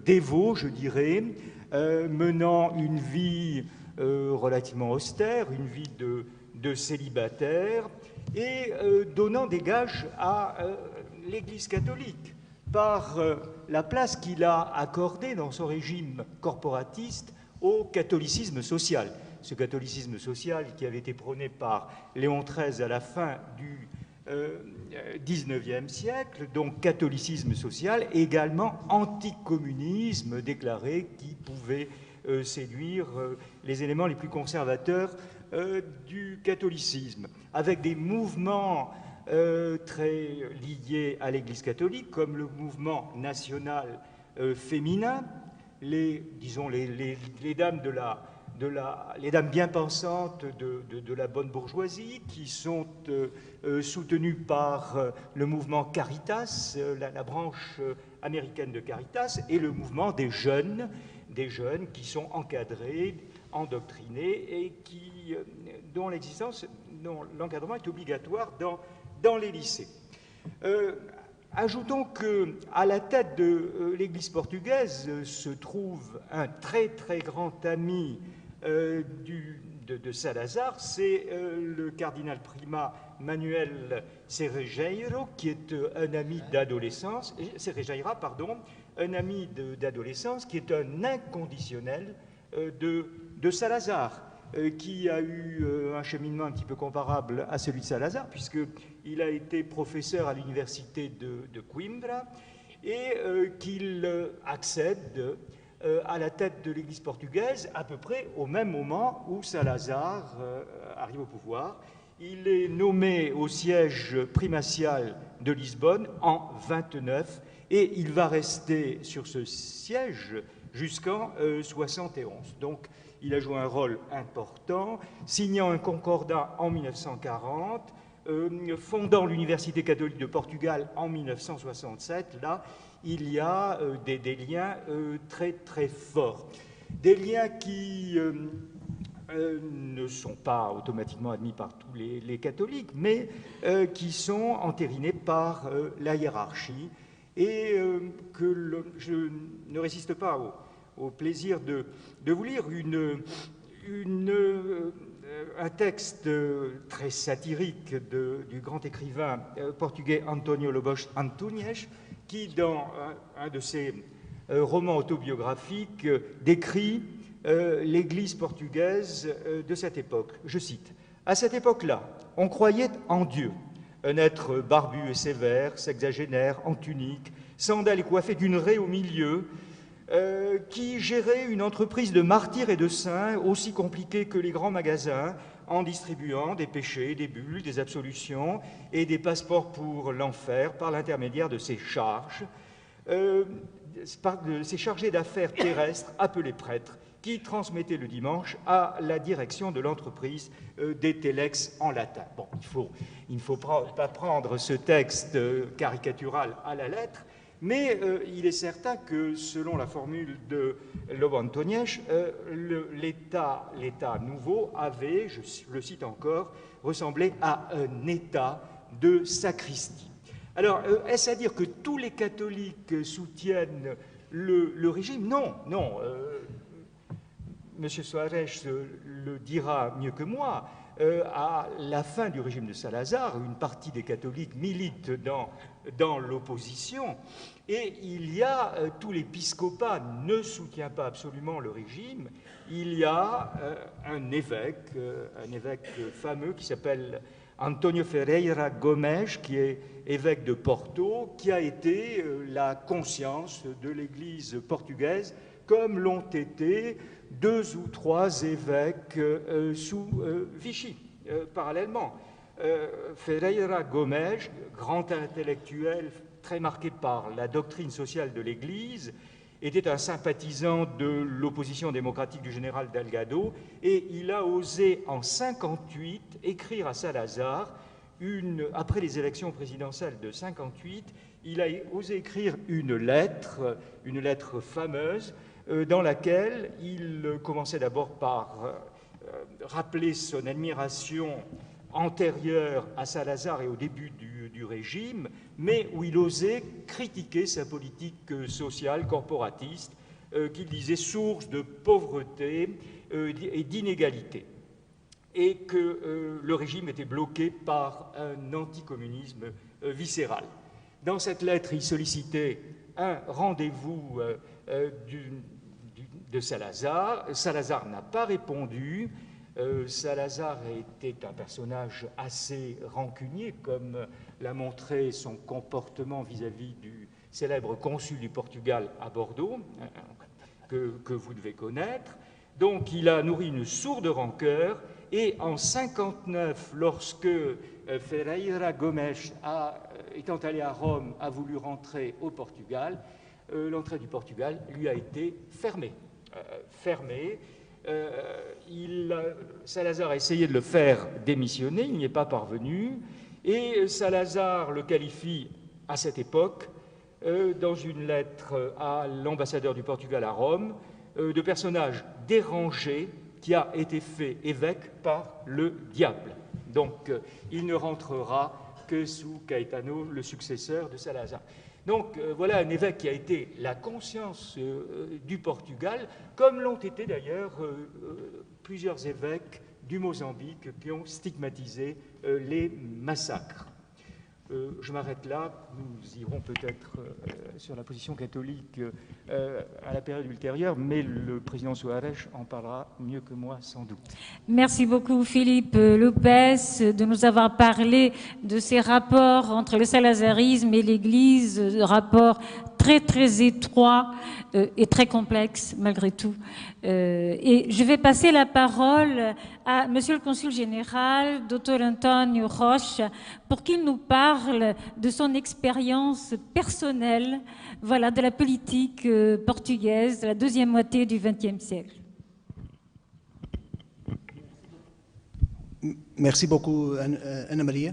dévot, je dirais, menant une vie relativement austère, une vie de célibataire, et donnant des gages à l'Église catholique par la place qu'il a accordée dans son régime corporatiste au catholicisme social. ce catholicisme social qui avait été prôné par Léon XIII à la fin du XIXe siècle, donc catholicisme social, également anticommunisme déclaré qui pouvait séduire les éléments les plus conservateurs du catholicisme, avec des mouvements très liés à l'Église catholique, comme le mouvement national féminin, disons les dames les dames bien pensantes de la bonne bourgeoisie, qui sont soutenues par le mouvement Caritas, la branche américaine de Caritas, et le mouvement des jeunes qui sont encadrés, endoctrinés, et dont l'encadrement est obligatoire dans les lycées. Ajoutons qu'à la tête de l'Église portugaise se trouve un très très grand ami de Salazar, c'est le cardinal primat Manuel Cerejeira, qui est un ami d'adolescence, un ami d'adolescence qui est un inconditionnel de Salazar, qui a eu un cheminement un petit peu comparable à celui de Salazar, puisqu'il a été professeur à l'université de Coimbra, et qu'il accède à la tête de l'Église portugaise à peu près au même moment où Salazar arrive au pouvoir. Il est nommé au siège primatial de Lisbonne en 29, et il va rester sur ce siège jusqu'en 71. Donc, il a joué un rôle important, signant un concordat en 1940, fondant l'Université catholique de Portugal en 1967. Là, il y a des liens très très forts. Des liens qui ne sont pas automatiquement admis par tous les catholiques, mais qui sont entérinés par la hiérarchie, et je ne résiste pas au plaisir de vous lire un texte très satirique du grand écrivain portugais António Lobos Antunes, qui, dans un de ses romans autobiographiques, décrit l'Église portugaise de cette époque. Je cite: « À cette époque-là, on croyait en Dieu, un être barbu et sévère, sexagénaire, en tunique, sandales et coiffé d'une raie au milieu, qui gérait une entreprise de martyrs et de saints aussi compliquée que les grands magasins, en distribuant des péchés, des bulles, des absolutions et des passeports pour l'enfer par l'intermédiaire de ces charges, ces chargés d'affaires terrestres appelés prêtres, qui transmettaient le dimanche à la direction de l'entreprise des telex en latin. » Bon, il ne faut pas prendre ce texte caricatural à la lettre, mais il est certain que, selon la formule de Lobo Antunes, l'État nouveau avait, je le cite encore, ressemblé à un État de sacristie. Alors, est-ce à dire que tous les catholiques soutiennent le régime? Non, non. M. Soares le dira mieux que moi. À la fin du régime de Salazar, une partie des catholiques milite dans l'opposition, et il y a tout l'épiscopat ne soutient pas absolument le régime. Il y a un évêque fameux qui s'appelle António Ferreira Gomes, qui est évêque de Porto, qui a été la conscience de l'Église portugaise, comme l'ont été 2 ou 3 évêques sous Vichy, parallèlement. Ferreira Gomes, grand intellectuel très marqué par la doctrine sociale de l'Église, était un sympathisant de l'opposition démocratique du général Delgado, et il a osé en 1958 écrire à Salazar, après les élections présidentielles de 1958, il a osé écrire une lettre fameuse, dans laquelle il commençait d'abord par rappeler son admiration antérieure à Salazar et au début du régime, mais où il osait critiquer sa politique sociale corporatiste, qu'il disait source de pauvreté et d'inégalité, et que le régime était bloqué par un anticommunisme viscéral. Dans cette lettre, il sollicitait un rendez-vous de Salazar. Salazar n'a pas répondu, Salazar était un personnage assez rancunier, comme l'a montré son comportement vis-à-vis du célèbre consul du Portugal à Bordeaux, que vous devez connaître. Donc il a nourri une sourde rancœur, et en 59, lorsque Ferreira Gomes, étant allé à Rome, a voulu rentrer au Portugal, l'entrée du Portugal lui a été fermée. Salazar a essayé de le faire démissionner, il n'y est pas parvenu, et Salazar le qualifie à cette époque, dans une lettre à l'ambassadeur du Portugal à Rome, de personnage dérangé qui a été fait évêque par le diable. Donc il ne rentrera que sous Caetano, le successeur de Salazar. Donc voilà un évêque qui a été la conscience du Portugal, comme l'ont été d'ailleurs plusieurs évêques du Mozambique qui ont stigmatisé les massacres. Je m'arrête là, nous irons peut-être sur la position catholique à la période ultérieure, mais le président Soares en parlera mieux que moi sans doute. Merci beaucoup Philippe Lopez de nous avoir parlé de ces rapports entre le salazarisme et l'Église, rapports très étroits et très complexes malgré tout. Et je vais passer la parole à Monsieur le Consul général, Dr António Rocha, pour qu'il nous parle de son expérience personnelle, voilà, de la politique portugaise de la deuxième moitié du XXe siècle. Merci beaucoup, Anna-Maria.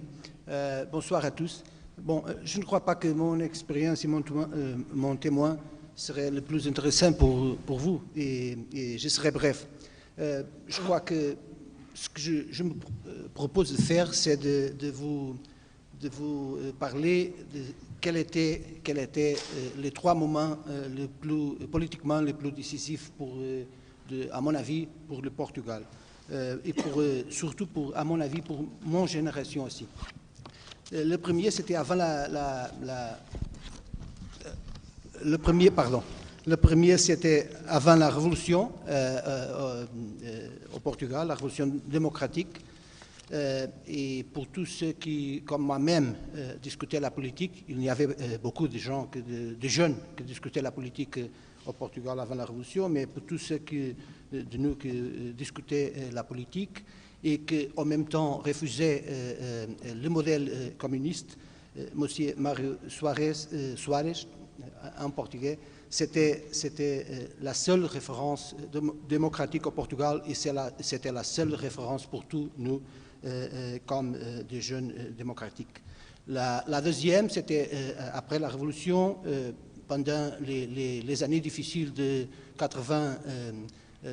Bonsoir à tous. Bon, je ne crois pas que mon expérience et mon témoin serait le plus intéressant pour vous, et je serai bref. Je crois que ce que je me propose de faire, c'est de vous parler de quels étaient les trois moments politiquement les plus décisifs, à mon avis, pour le Portugal. Et surtout, à mon avis, pour mon génération aussi. Le premier, c'était avant Le premier, c'était avant la révolution au Portugal, la révolution démocratique. Et pour tous ceux qui, comme moi-même, discutaient la politique, il y avait beaucoup de jeunes qui discutaient la politique au Portugal avant la révolution, mais pour tous ceux de nous qui discutaient la politique et qui, en même temps, refusaient le modèle communiste, M. Mário Soares, en portugais, c'était la seule référence démocratique au Portugal, et c'était la seule référence pour tous nous comme des jeunes démocratiques. La deuxième, c'était après la Révolution, pendant les années difficiles de 80,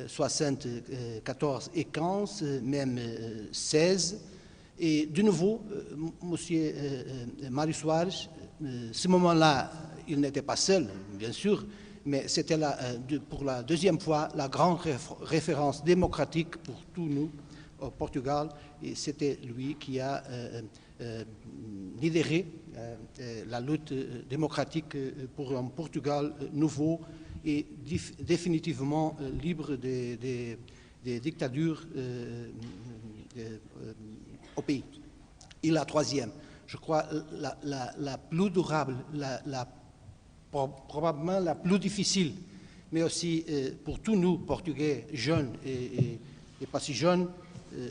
74 et 15, même 16. Et de nouveau, M. Mário Soares, ce moment-là, il n'était pas seul, bien sûr, mais c'était pour la deuxième fois la grande référence démocratique pour tous nous au Portugal, et c'était lui qui a lidéré la lutte démocratique pour un Portugal nouveau et définitivement libre des dictatures au pays. Et la troisième, je crois, la plus durable, probablement la plus difficile, mais aussi pour tous nous, Portugais, jeunes et pas si jeunes,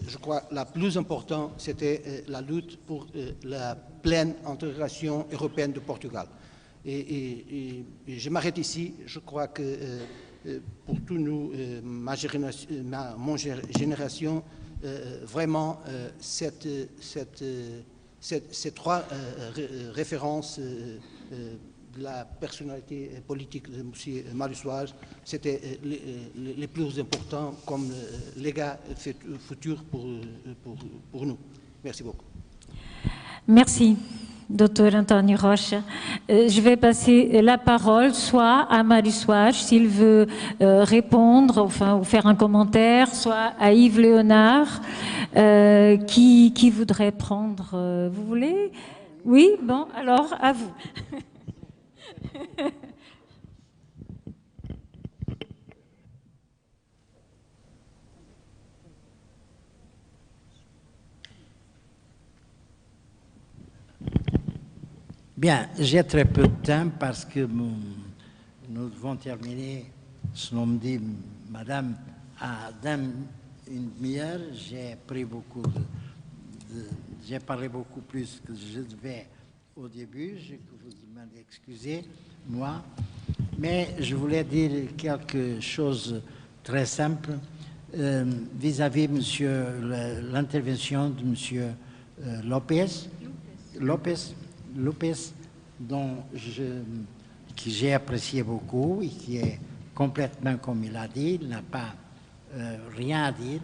je crois la plus importante, c'était la lutte pour la pleine intégration européenne du Portugal. Et je m'arrête ici. Je crois que pour tous nous, mon génération, vraiment, ces trois références de la personnalité politique de M. Mário Soares, c'était les plus importants comme légat futur pour nous. Merci beaucoup. Merci, Dr António Rocha. Je vais passer la parole soit à Mário Soares, s'il veut répondre, enfin, ou faire un commentaire, soit à Yves Léonard, qui voudrait prendre... vous voulez? Oui? Bon, alors, à vous. Bien, j'ai très peu de temps parce que nous devons terminer, selon me dit madame, dans une demi-heure. J'ai pris beaucoup j'ai parlé beaucoup plus que je devais au début. Je vous demande d'excuser, moi. Mais je voulais dire quelque chose très simple vis-à-vis l'intervention de monsieur Lopez, dont que j'ai apprécié beaucoup et qui est complètement comme il a dit, il n'a pas rien à dire.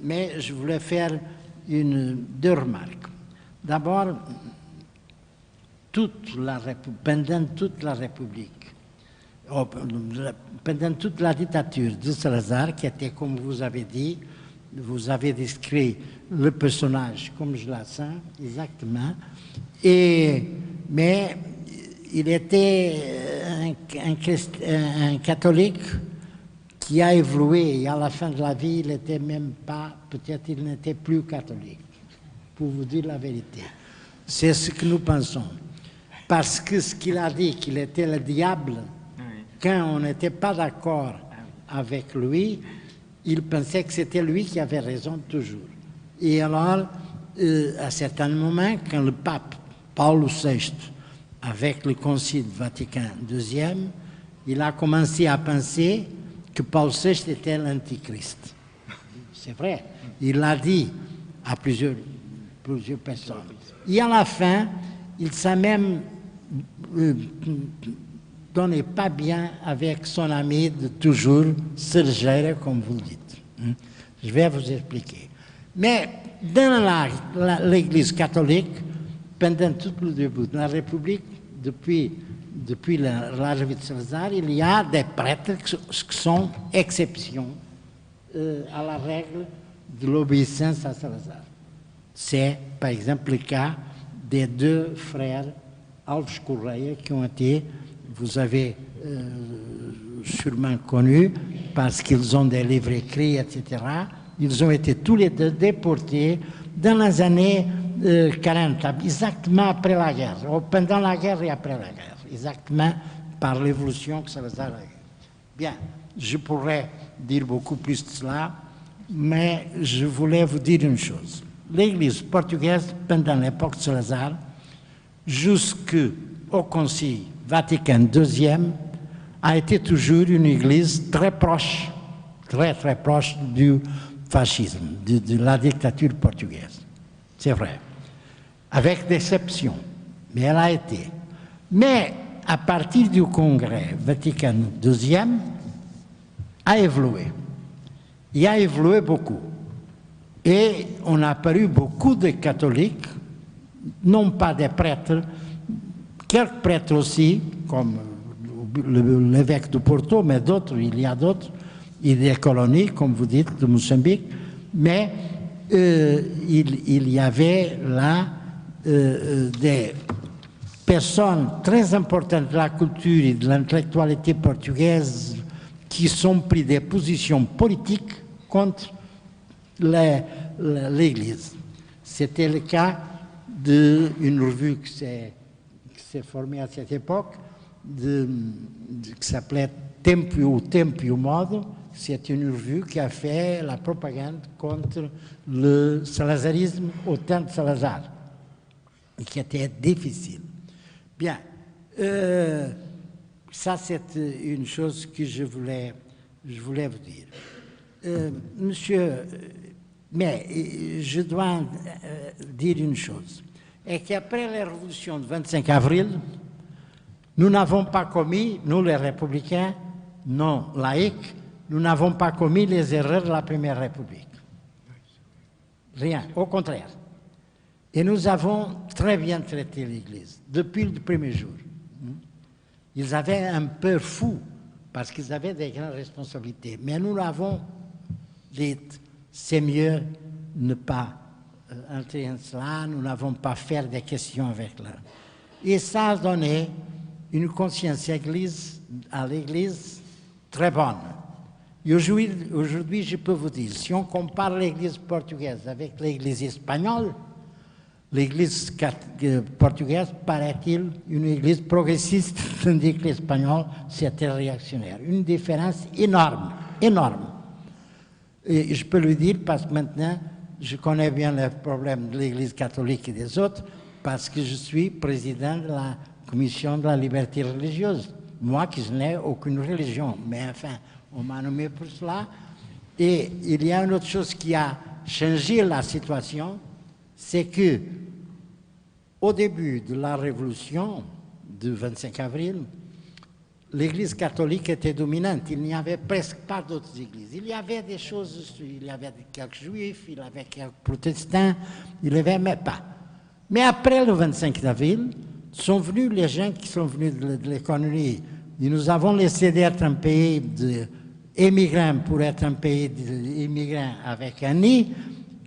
Mais je voulais faire deux remarques. D'abord, pendant toute la République, pendant toute la dictature de Salazar, qui était, comme vous avez dit, vous avez décrit le personnage comme je la sens, exactement, mais il était un catholique qui a évolué, et à la fin de la vie, il n'était même pas, peut-être il n'était plus catholique, pour vous dire la vérité. C'est ce que nous pensons. Parce que ce qu'il a dit, qu'il était le diable, quand on n'était pas d'accord avec lui, il pensait que c'était lui qui avait raison toujours. Et alors, à certains moments, quand le pape Paul VI, avec le Concile Vatican II, il a commencé à penser que Paul VI était l'Antichrist. C'est vrai. Il l'a dit à plusieurs personnes. Et à la fin, il s'est même donné pas bien avec son ami de toujours, Sergère, comme vous le dites. Je vais vous expliquer. Mais dans l'Église catholique, pendant tout le début de la République, depuis l'arrivée de Salazar, il y a des prêtres qui sont exceptions à la règle de l'obéissance à Salazar. C'est, par exemple, le cas des deux frères Alves Correia qui ont été, vous avez sûrement connus, parce qu'ils ont des livres écrits, etc. Ils ont été tous les deux déportés dans les années 40, exactement après la guerre, ou pendant la guerre et après la guerre, exactement par l'évolution que Salazar a eue. Bien, je pourrais dire beaucoup plus de cela, mais je voulais vous dire une chose. L'Église portugaise, pendant l'époque de Salazar, jusqu'au Concile Vatican II, a été toujours une Église très proche, très très proche du fascisme, de la dictature portugaise. C'est vrai. Avec des exceptions, mais elle a été. Mais à partir du Congrès Vatican II, a évolué. Il a évolué beaucoup. Et on a apparu beaucoup de catholiques, non pas des prêtres, quelques prêtres aussi, comme l'évêque de Porto, mais d'autres, il y a d'autres, et des colonies, comme vous dites, de Moçambique, mais il y avait là des personnes très importantes de la culture et de l'intellectualité portugaise qui sont pris des positions politiques contre l'Église. C'était le cas d'une revue qui s'est formée à cette époque, qui s'appelait Tempio Modo. C'est une revue qui a fait la propagande contre le salazarisme au temps de Salazar, et qui était difficile. Bien, ça c'est une chose que je voulais vous dire. Monsieur, mais je dois dire une chose, et qu'après la révolution du 25 avril, nous n'avons pas commis, nous les républicains non laïcs, nous n'avons pas commis les erreurs de la Première République. Rien, au contraire. Et nous avons très bien traité l'Église, depuis le premier jour. Ils avaient un peu fou, parce qu'ils avaient des grandes responsabilités. Mais nous l'avons dit, c'est mieux ne pas entrer en cela, nous n'avons pas fait des questions avec là. Et ça a donné une conscience à l'Église très bonne. Et aujourd'hui, je peux vous dire, si on compare l'Église portugaise avec l'Église espagnole, L'église portugaise, paraît-il, une église progressiste, tandis que l'espagnol, c'était réactionnaire. Une différence énorme, énorme. Et je peux le dire parce que maintenant, je connais bien les problèmes de l'église catholique et des autres, parce que je suis président de la commission de la liberté religieuse. Moi qui n'ai aucune religion, mais enfin, on m'a nommé pour cela. Et il y a une autre chose qui a changé la situation, c'est que au début de la révolution du 25 avril, l'Église catholique était dominante. Il n'y avait presque pas d'autres églises. Il y avait des choses, il y avait quelques juifs, il y avait quelques protestants, il n'y avait même pas. Mais après le 25 avril, sont venus les gens qui sont venus de l'économie. Et nous avons laissé d'être un pays d'immigrants pour être un pays d'immigrants avec un nid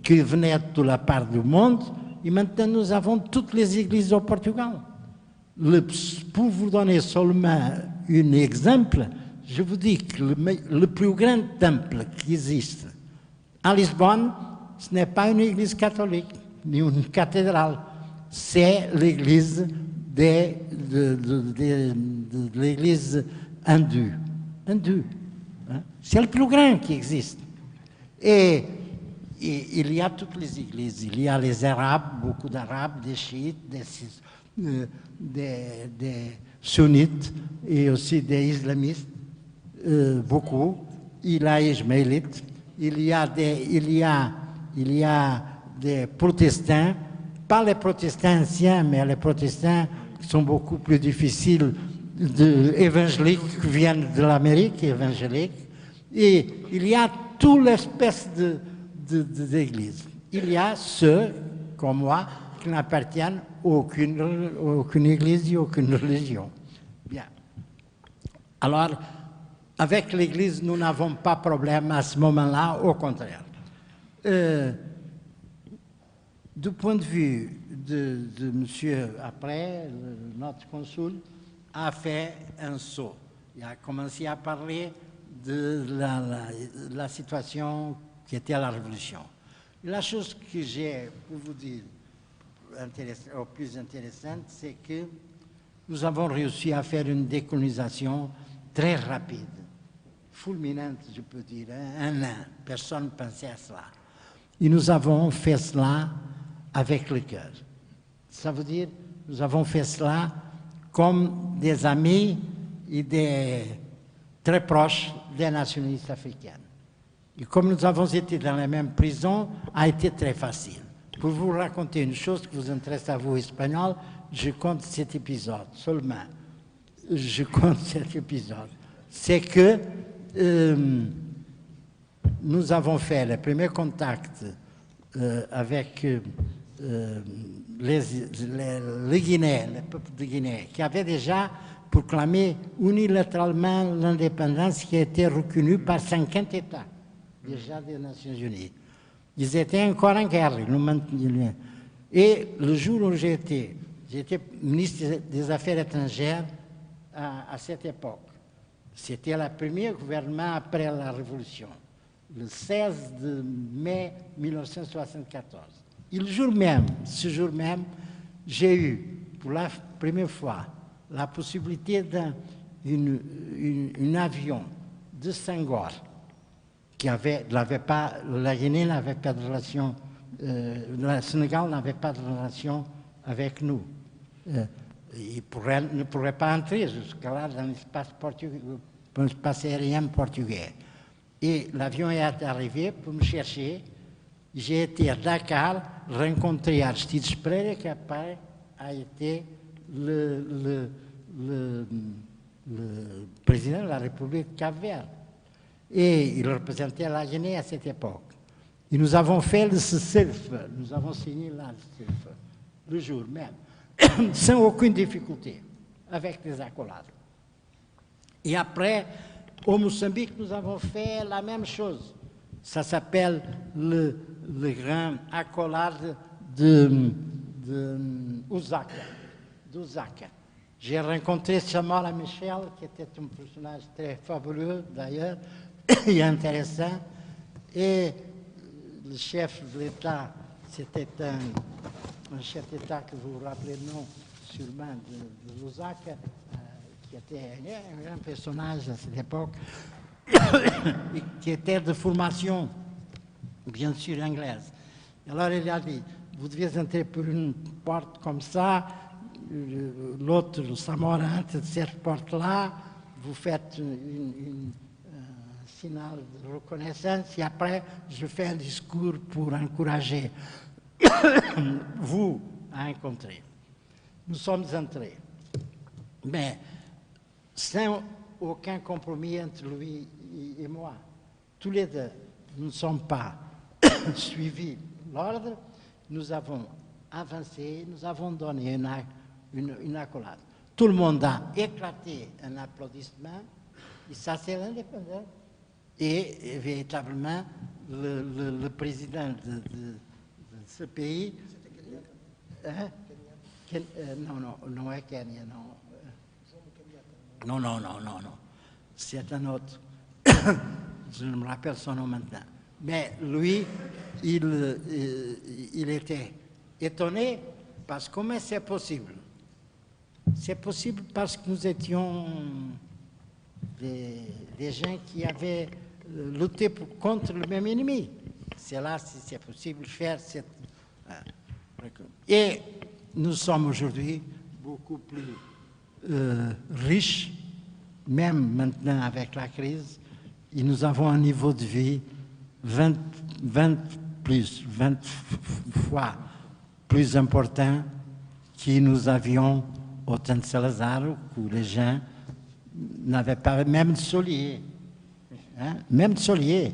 qui venait de toute la part du monde. Et maintenant, nous avons toutes les églises au Portugal. Pour vous donner seulement un exemple, je vous dis que le plus grand temple qui existe à Lisbonne, ce n'est pas une église catholique, ni une cathédrale, c'est l'église de l'église hindoue. Hein? C'est le plus grand qui existe. Et il y a toutes les églises. Il y a les Arabes, beaucoup d'Arabes, des chiites, des sunnites et aussi des islamistes, beaucoup. Il y a des ismaélites. Il y a des protestants, pas les protestants anciens, mais les protestants qui sont beaucoup plus difficiles, évangéliques qui viennent de l'Amérique, évangéliques. Et il y a toute l'espèce d'églises. Il y a ceux, comme moi, qui n'appartiennent à aucune église et aucune religion. Bien. Alors, avec l'église, nous n'avons pas de problème à ce moment-là, au contraire. Du point de vue de monsieur, après, notre consul a fait un saut. Il a commencé à parler de la situation qui était à la Révolution. La chose que j'ai pour vous dire plus intéressante, c'est que nous avons réussi à faire une décolonisation très rapide, fulminante, je peux dire, un an. Personne ne pensait à cela. Et nous avons fait cela avec le cœur. Ça veut dire, nous avons fait cela comme des amis et très proches des nationalistes africains. Et comme nous avons été dans la même prison, a été très facile. Pour vous raconter une chose qui vous intéresse à vous, Espagnols, je compte cet épisode seulement. Je compte cet épisode. C'est que nous avons fait le premier contact avec les Guinéens, le peuple de Guinée, qui avait déjà proclamé unilatéralement l'indépendance qui a été reconnue par 50 États, déjà des Nations Unies. Ils étaient encore en guerre, ils nous maintenaient. Et le jour où j'étais ministre des Affaires étrangères à cette époque. C'était le premier gouvernement après la Révolution, le 16 mai 1974. Et ce jour même, j'ai eu pour la première fois la possibilité d'un avion de Senghor la Guinée n'avait pas de relation, le Sénégal n'avait pas de relation avec nous. Il ne pourrait pas entrer jusque-là dans l'espace aérien portugais. Et l'avion est arrivé pour me chercher. J'ai été à Dakar, rencontrer Aristides Pereira, qui après a été le président de la République de Cap-Vert. Et il représentait la Guinée à cette époque. Et nous avons fait le cessez-le-feu. Nous avons signé là le cessez-le-feu, le jour même, sans aucune difficulté, avec des accolades. Et après, au Mozambique, nous avons fait la même chose. Ça s'appelle le grand accolade de Lusaka. J'ai rencontré Samora Michel, qui était un personnage très fabuleux d'ailleurs, et intéressant. Et le chef de l'État, c'était un chef d'État que vous vous rappelez le nom sûrement de Louzac, qui était un grand personnage à cette époque, et qui était de formation, bien sûr, anglaise. Alors il a dit, vous devez entrer par une porte comme ça, l'autre, le Samora entre cette porte-là, vous faites un signal de reconnaissance et après, je fais un discours pour encourager vous à rencontrer. Nous sommes entrés, mais sans aucun compromis entre lui et moi. Tous les deux, nous ne sommes pas suivi l'ordre, nous avons avancé, nous avons donné une accolade. Tout le monde a éclaté un applaudissement, et ça c'est l'indépendance. Et véritablement, le président de ce pays... Hein? Non, est Kenya, non. Non. C'est un autre. Je ne me rappelle son nom maintenant. Mais lui, il était étonné parce que comment c'est possible? C'est possible parce que nous étions des gens qui avaient lutté contre le même ennemi. C'est là si c'est possible de faire cette... Et nous sommes aujourd'hui beaucoup plus riches, même maintenant avec la crise, et nous avons un niveau de vie 20 fois plus important que nous avions au temps de Salazar, où les gens n'avaient pas même de solier. Hein? Même de solier.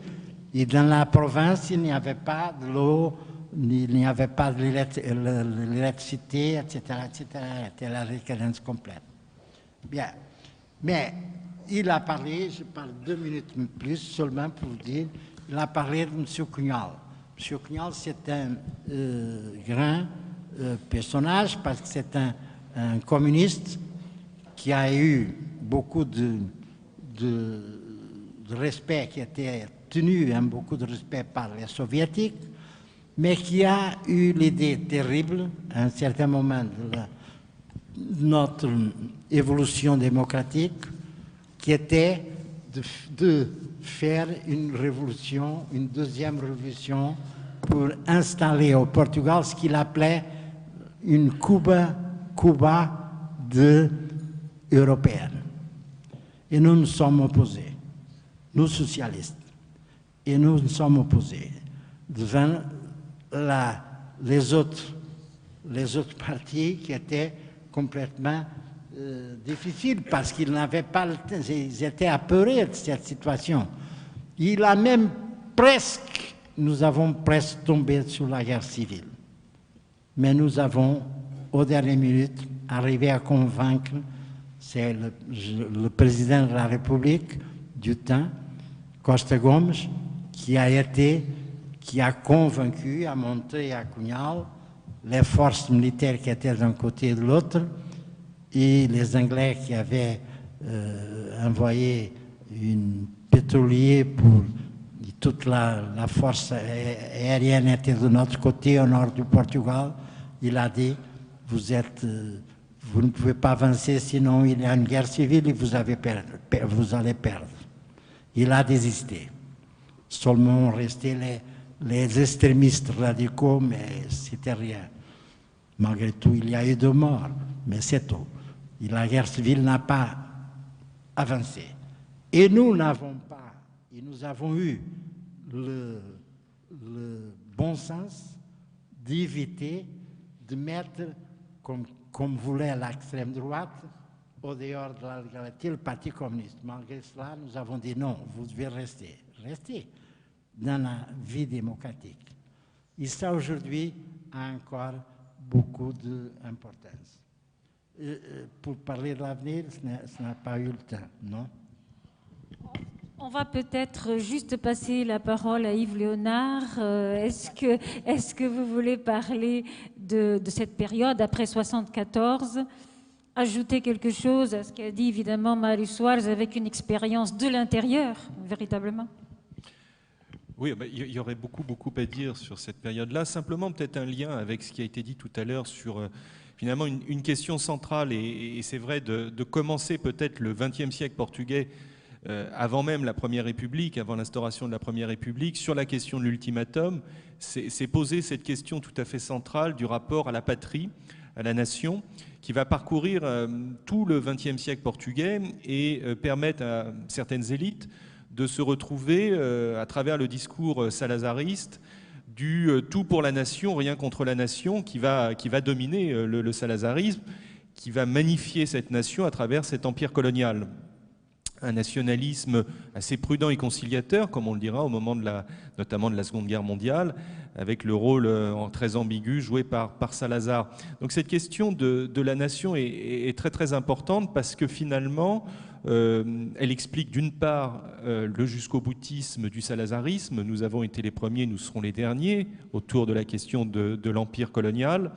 Et dans la province, il n'y avait pas de l'eau, il n'y avait pas de l'électricité, etc., etc. C'était la décadence complète. Bien. Mais il a parlé, je parle 2 minutes plus seulement pour vous dire, il a parlé de M. Cunhal. M. Cunhal, c'est un grand personnage parce que c'est un communiste qui a eu beaucoup de respect, qui était tenu beaucoup de respect par les soviétiques, mais qui a eu l'idée terrible, à un certain moment de notre évolution démocratique, qui était de faire une révolution, une deuxième révolution, pour installer au Portugal ce qu'il appelait une Cuba européenne. Et nous nous sommes opposés, nous socialistes, et nous nous sommes opposés devant les autres partis qui étaient complètement difficiles parce qu'ils n'avaient pas le temps, ils étaient apeurés de cette situation. Nous avons presque tombé sur la guerre civile. Mais nous avons, aux dernières minutes, arrivé à convaincre, c'est le président de la République du temps, Costa Gomes, qui a convaincu, a montré à Cunhal les forces militaires qui étaient d'un côté et de l'autre, et les Anglais qui avaient envoyé un pétrolier pour... Toute la force aérienne était de notre côté, au nord du Portugal. Il a dit, vous ne pouvez pas avancer, sinon il y a une guerre civile et vous allez perdre. Il a désisté. Seulement resté les extrémistes radicaux, mais c'était rien. Malgré tout, il y a eu 2 morts, mais c'est tout. Et la guerre civile n'a pas avancé. Et nous n'avons pas, et nous avons eu le bon sens d'éviter de mettre, comme voulait l'extrême droite, au dehors de la légalité, le Parti communiste. Malgré cela, nous avons dit non, vous devez rester dans la vie démocratique. Et ça, aujourd'hui, a encore beaucoup d'importance. Pour parler de l'avenir, ça n'a pas eu le temps, non? On va peut-être juste passer la parole à Yves Léonard. Est-ce que vous voulez parler de cette période après 1974, ajouter quelque chose à ce qu'a dit évidemment Mário Soares avec une expérience de l'intérieur, véritablement? Oui, il y aurait beaucoup à dire sur cette période-là. Simplement, peut-être un lien avec ce qui a été dit tout à l'heure sur finalement une question centrale, et c'est vrai, de commencer peut-être le XXe siècle portugais, avant même la Première République, avant l'instauration de la Première République, sur la question de l'ultimatum. C'est poser cette question tout à fait centrale du rapport à la patrie, à la nation, qui va parcourir tout le XXe siècle portugais et permettre à certaines élites de se retrouver à travers le discours salazariste du tout pour la nation, rien contre la nation, qui va dominer le salazarisme, qui va magnifier cette nation à travers cet empire colonial. Un nationalisme assez prudent et conciliateur, comme on le dira au moment notamment de la Seconde Guerre mondiale, avec le rôle très ambigu joué par Salazar. Donc cette question de la nation est très importante, parce que finalement, elle explique d'une part le jusqu'au-boutisme du salazarisme. Nous avons été les premiers, nous serons les derniers, autour de la question de l'empire colonial,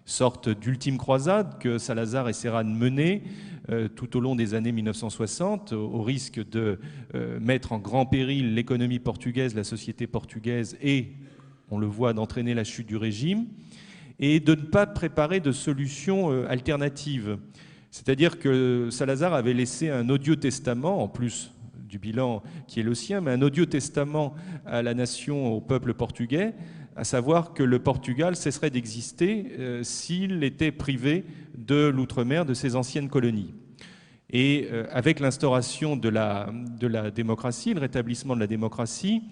sorte d'ultime croisade que Salazar essaiera de mener tout au long des années 1960, au risque de mettre en grand péril l'économie portugaise, la société portugaise, et, on le voit, d'entraîner la chute du régime, et de ne pas préparer de solutions alternatives. C'est-à-dire que Salazar avait laissé un odieux testament, en plus du bilan qui est le sien, mais un odieux testament à la nation, au peuple portugais, à savoir que le Portugal cesserait d'exister s'il était privé de l'outre-mer, de ses anciennes colonies. Et avec l'instauration de la démocratie, le rétablissement de la démocratie,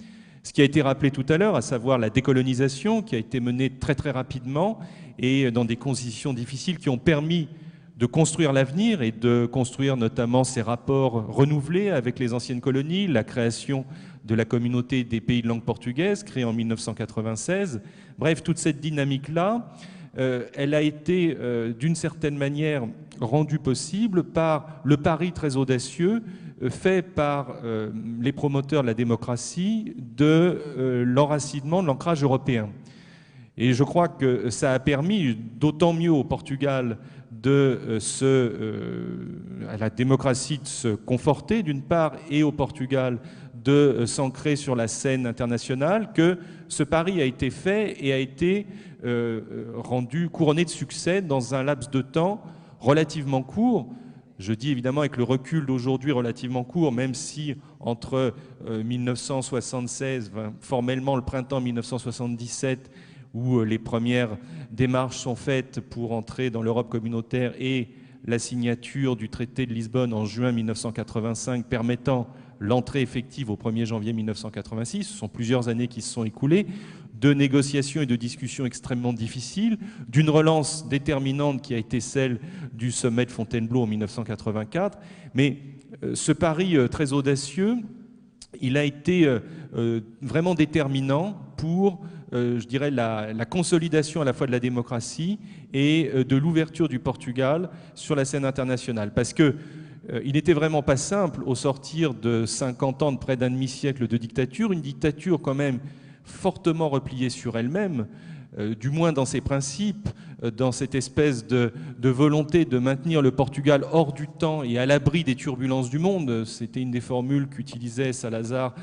ce qui a été rappelé tout à l'heure, à savoir la décolonisation qui a été menée très rapidement et dans des conditions difficiles qui ont permis de construire l'avenir et de construire notamment ces rapports renouvelés avec les anciennes colonies, la création de la communauté des pays de langue portugaise, créée en 1996. Bref, toute cette dynamique-là, elle a été d'une certaine manière rendue possible par le pari très audacieux fait par les promoteurs de la démocratie de l'enracinement, de l'ancrage européen. Et je crois que ça a permis d'autant mieux au Portugal à la démocratie de se conforter d'une part, et au Portugal de s'ancrer sur la scène internationale, que ce pari a été fait et a été couronné de succès dans un laps de temps relativement court. Je dis évidemment avec le recul d'aujourd'hui relativement court, même si entre 1976, formellement le printemps 1977, où les premières démarches sont faites pour entrer dans l'Europe communautaire, et la signature du traité de Lisbonne en juin 1985 permettant l'entrée effective au 1er janvier 1986. Ce sont plusieurs années qui se sont écoulées, de négociations et de discussions extrêmement difficiles, d'une relance déterminante qui a été celle du sommet de Fontainebleau en 1984. Mais ce pari très audacieux, il a été vraiment déterminant pour je dirais, la consolidation à la fois de la démocratie et de l'ouverture du Portugal sur la scène internationale. Parce que il n'était vraiment pas simple, au sortir de 50 ans, de près d'un demi-siècle de dictature, une dictature quand même fortement repliée sur elle-même, du moins dans ses principes, dans cette espèce de volonté de maintenir le Portugal hors du temps et à l'abri des turbulences du monde. C'était une des formules qu'utilisait Salazar.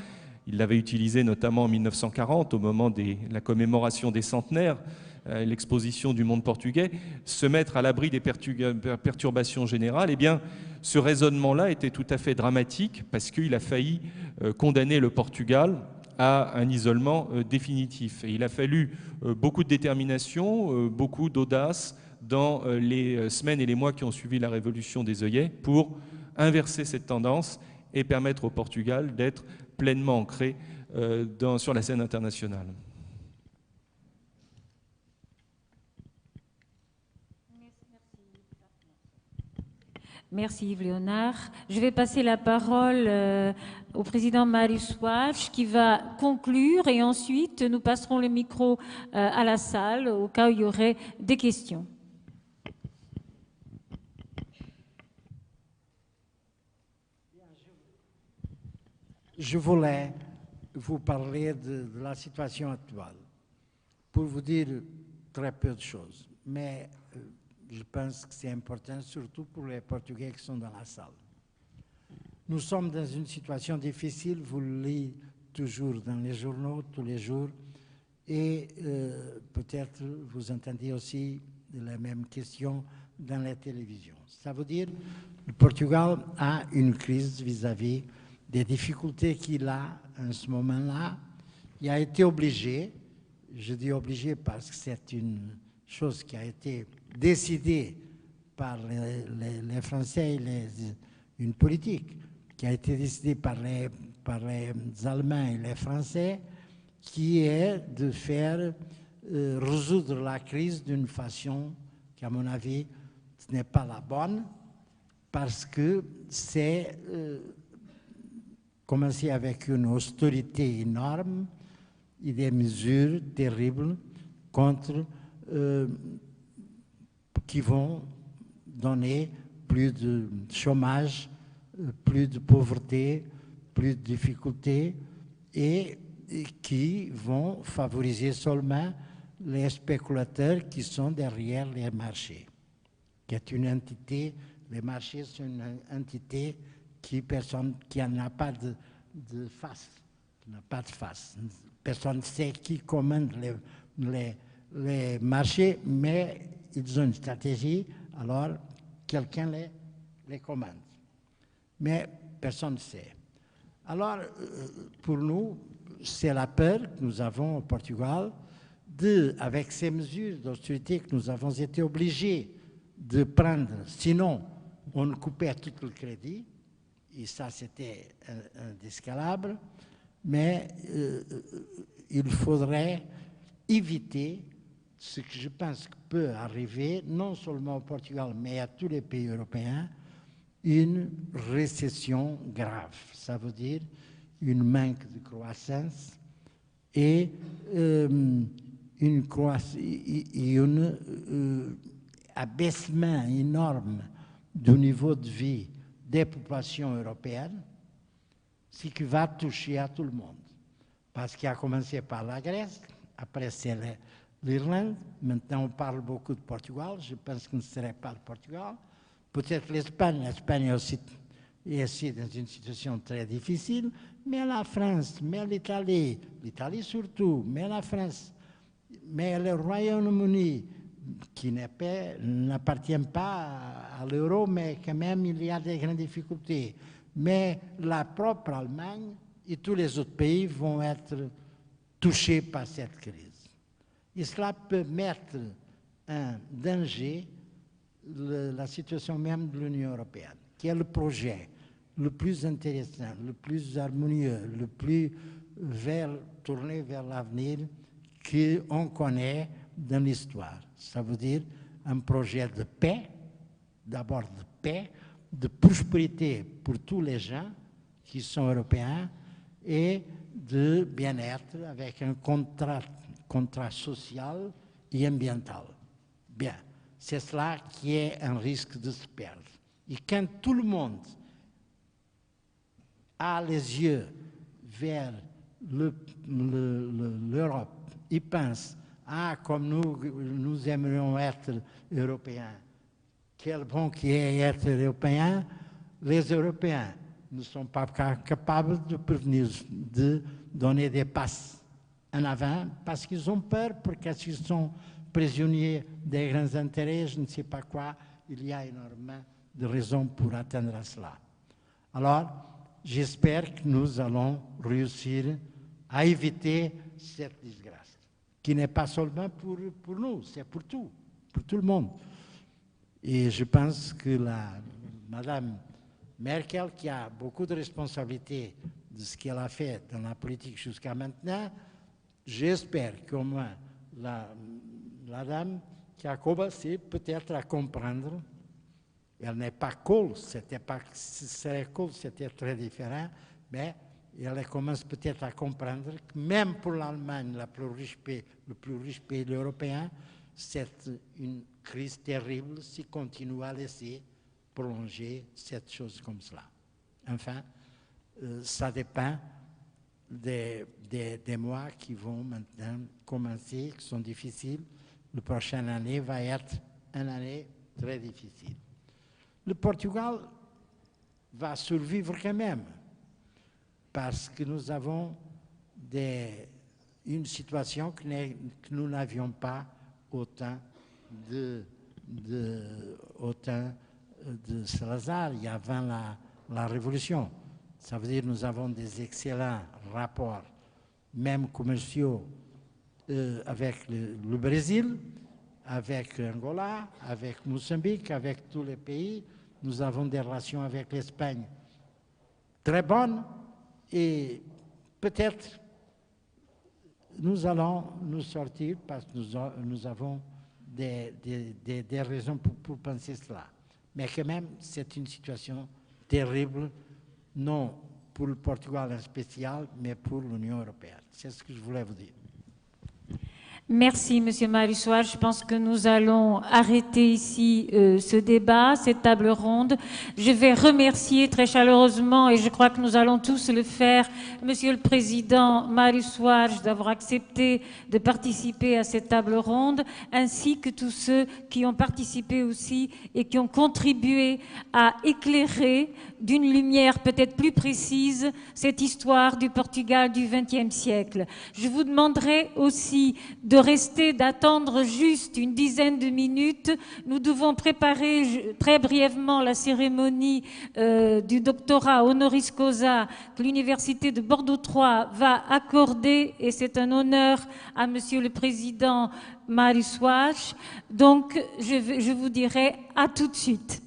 Il l'avait utilisé notamment en 1940, au moment de la commémoration des centenaires, l'exposition du monde portugais, se mettre à l'abri des perturbations générales. Eh bien, ce raisonnement-là était tout à fait dramatique, parce qu'il a failli condamner le Portugal à un isolement définitif. Et il a fallu beaucoup de détermination, beaucoup d'audace dans les semaines et les mois qui ont suivi la révolution des œillets pour inverser cette tendance et permettre au Portugal d'être pleinement ancré sur la scène internationale. Merci Yves Léonard. Je vais passer la parole au président Mário Soares qui va conclure, et ensuite nous passerons le micro à la salle au cas où il y aurait des questions. Je voulais vous parler de la situation actuelle, pour vous dire très peu de choses, mais je pense que c'est important, surtout pour les Portugais qui sont dans la salle. Nous sommes dans une situation difficile, vous le lisez toujours dans les journaux, tous les jours, et peut-être vous entendez aussi la même question dans la télévision. Ça veut dire que le Portugal a une crise vis-à-vis des difficultés qu'il a en ce moment-là. Il a été obligé, je dis obligé parce que c'est une chose qui a été décidée par les Français, une politique qui a été décidée par les Allemands et les Français, qui est de faire résoudre la crise d'une façon qui, à mon avis, ce n'est pas la bonne, parce que c'est commencer avec une austérité énorme et des mesures terribles contre qui vont donner plus de chômage, plus de pauvreté, plus de difficultés et qui vont favoriser seulement les spéculateurs qui sont derrière les marchés, qui est une entité, les marchés sont une entité qui n'a pas de face, qui n'a pas de face. Personne ne sait qui commande les marchés, mais ils ont une stratégie, alors quelqu'un les commande. Mais personne ne sait. Alors, pour nous, c'est la peur que nous avons au Portugal, avec ces mesures d'austérité que nous avons été obligés de prendre, sinon on nous coupait tout le crédit, et ça c'était indescalable, mais il faudrait éviter ce que je pense que peut arriver, non seulement au Portugal, mais à tous les pays européens, une récession grave. Ça veut dire une manque de croissance et un abaissement énorme du niveau de vie des populations européennes, ce qui va toucher à tout le monde. Parce qu'il a commencé par la Grèce, après c'est l'Irlande, maintenant on parle beaucoup de Portugal, je pense que ce ne serait pas le Portugal, peut-être l'Espagne aussi est dans une situation très difficile, mais la France, mais l'Italie surtout, mais la France, mais le Royaume-Uni, qui n'appartient pas à l'euro, mais quand même il y a des grandes difficultés. Mais la propre Allemagne et tous les autres pays vont être touchés par cette crise. Et cela peut mettre en danger la situation même de l'Union européenne, qui est le projet le plus intéressant, le plus harmonieux, le plus tourné vers l'avenir qu'on connaît dans l'histoire. Ça veut dire un projet de paix, d'abord de paix, de prospérité pour tous les gens qui sont européens et de bien-être avec un contrat social et ambiental. Bien, c'est cela qui est un risque de se perdre. Et quand tout le monde a les yeux vers l'Europe, il pense comme nous aimerions être européens, quel bon qui est être européen, les Européens ne sont pas capables de prévenir, de donner des passes en avant, parce qu'ils ont peur, parce qu'ils sont prisonniers des grands intérêts, je ne sais pas quoi, il y a énormément de raisons pour atteindre à cela. Alors, j'espère que nous allons réussir à éviter cette disgrâce, qui n'est pas seulement pour nous, c'est pour tout le monde. Et je pense que Madame Merkel, qui a beaucoup de responsabilités de ce qu'elle a fait dans la politique jusqu'à maintenant, j'espère qu'au moins la dame qui a commencé peut-être à comprendre, elle n'est pas Kohl, si c'était Kohl, c'était très différent, mais elle commence peut-être à comprendre que même pour l'Allemagne, le plus riche pays européen, c'est une crise terrible si on continue à laisser prolonger cette chose comme cela. Enfin, ça dépend des mois qui vont maintenant commencer, qui sont difficiles. La prochaine année va être une année très difficile. Le Portugal va survivre quand même, parce que nous avons une situation que nous n'avions pas au temps de Salazar, il y avant la Révolution. Ça veut dire que nous avons des excellents rapports, même commerciaux, avec le Brésil, avec Angola, avec Mozambique, avec tous les pays. Nous avons des relations avec l'Espagne très bonnes et peut-être nous allons nous sortir parce que nous avons des raisons pour penser cela. Mais quand même, c'est une situation terrible, non pour le Portugal en spécial, mais pour l'Union européenne. C'est ce que je voulais vous dire. Merci, Monsieur Mário Soares. Je pense que nous allons arrêter ici ce débat, cette table ronde. Je vais remercier très chaleureusement, et je crois que nous allons tous le faire, Monsieur le Président Mário Soares d'avoir accepté de participer à cette table ronde, ainsi que tous ceux qui ont participé aussi et qui ont contribué à éclairer d'une lumière peut-être plus précise cette histoire du Portugal du XXe siècle. Je vous demanderai aussi de rester, d'attendre juste une dizaine de minutes. Nous devons préparer très brièvement la cérémonie du doctorat honoris causa que l'Université de Bordeaux III va accorder, et c'est un honneur à Monsieur le Président Mário Soares. Donc, je vous dirai à tout de suite.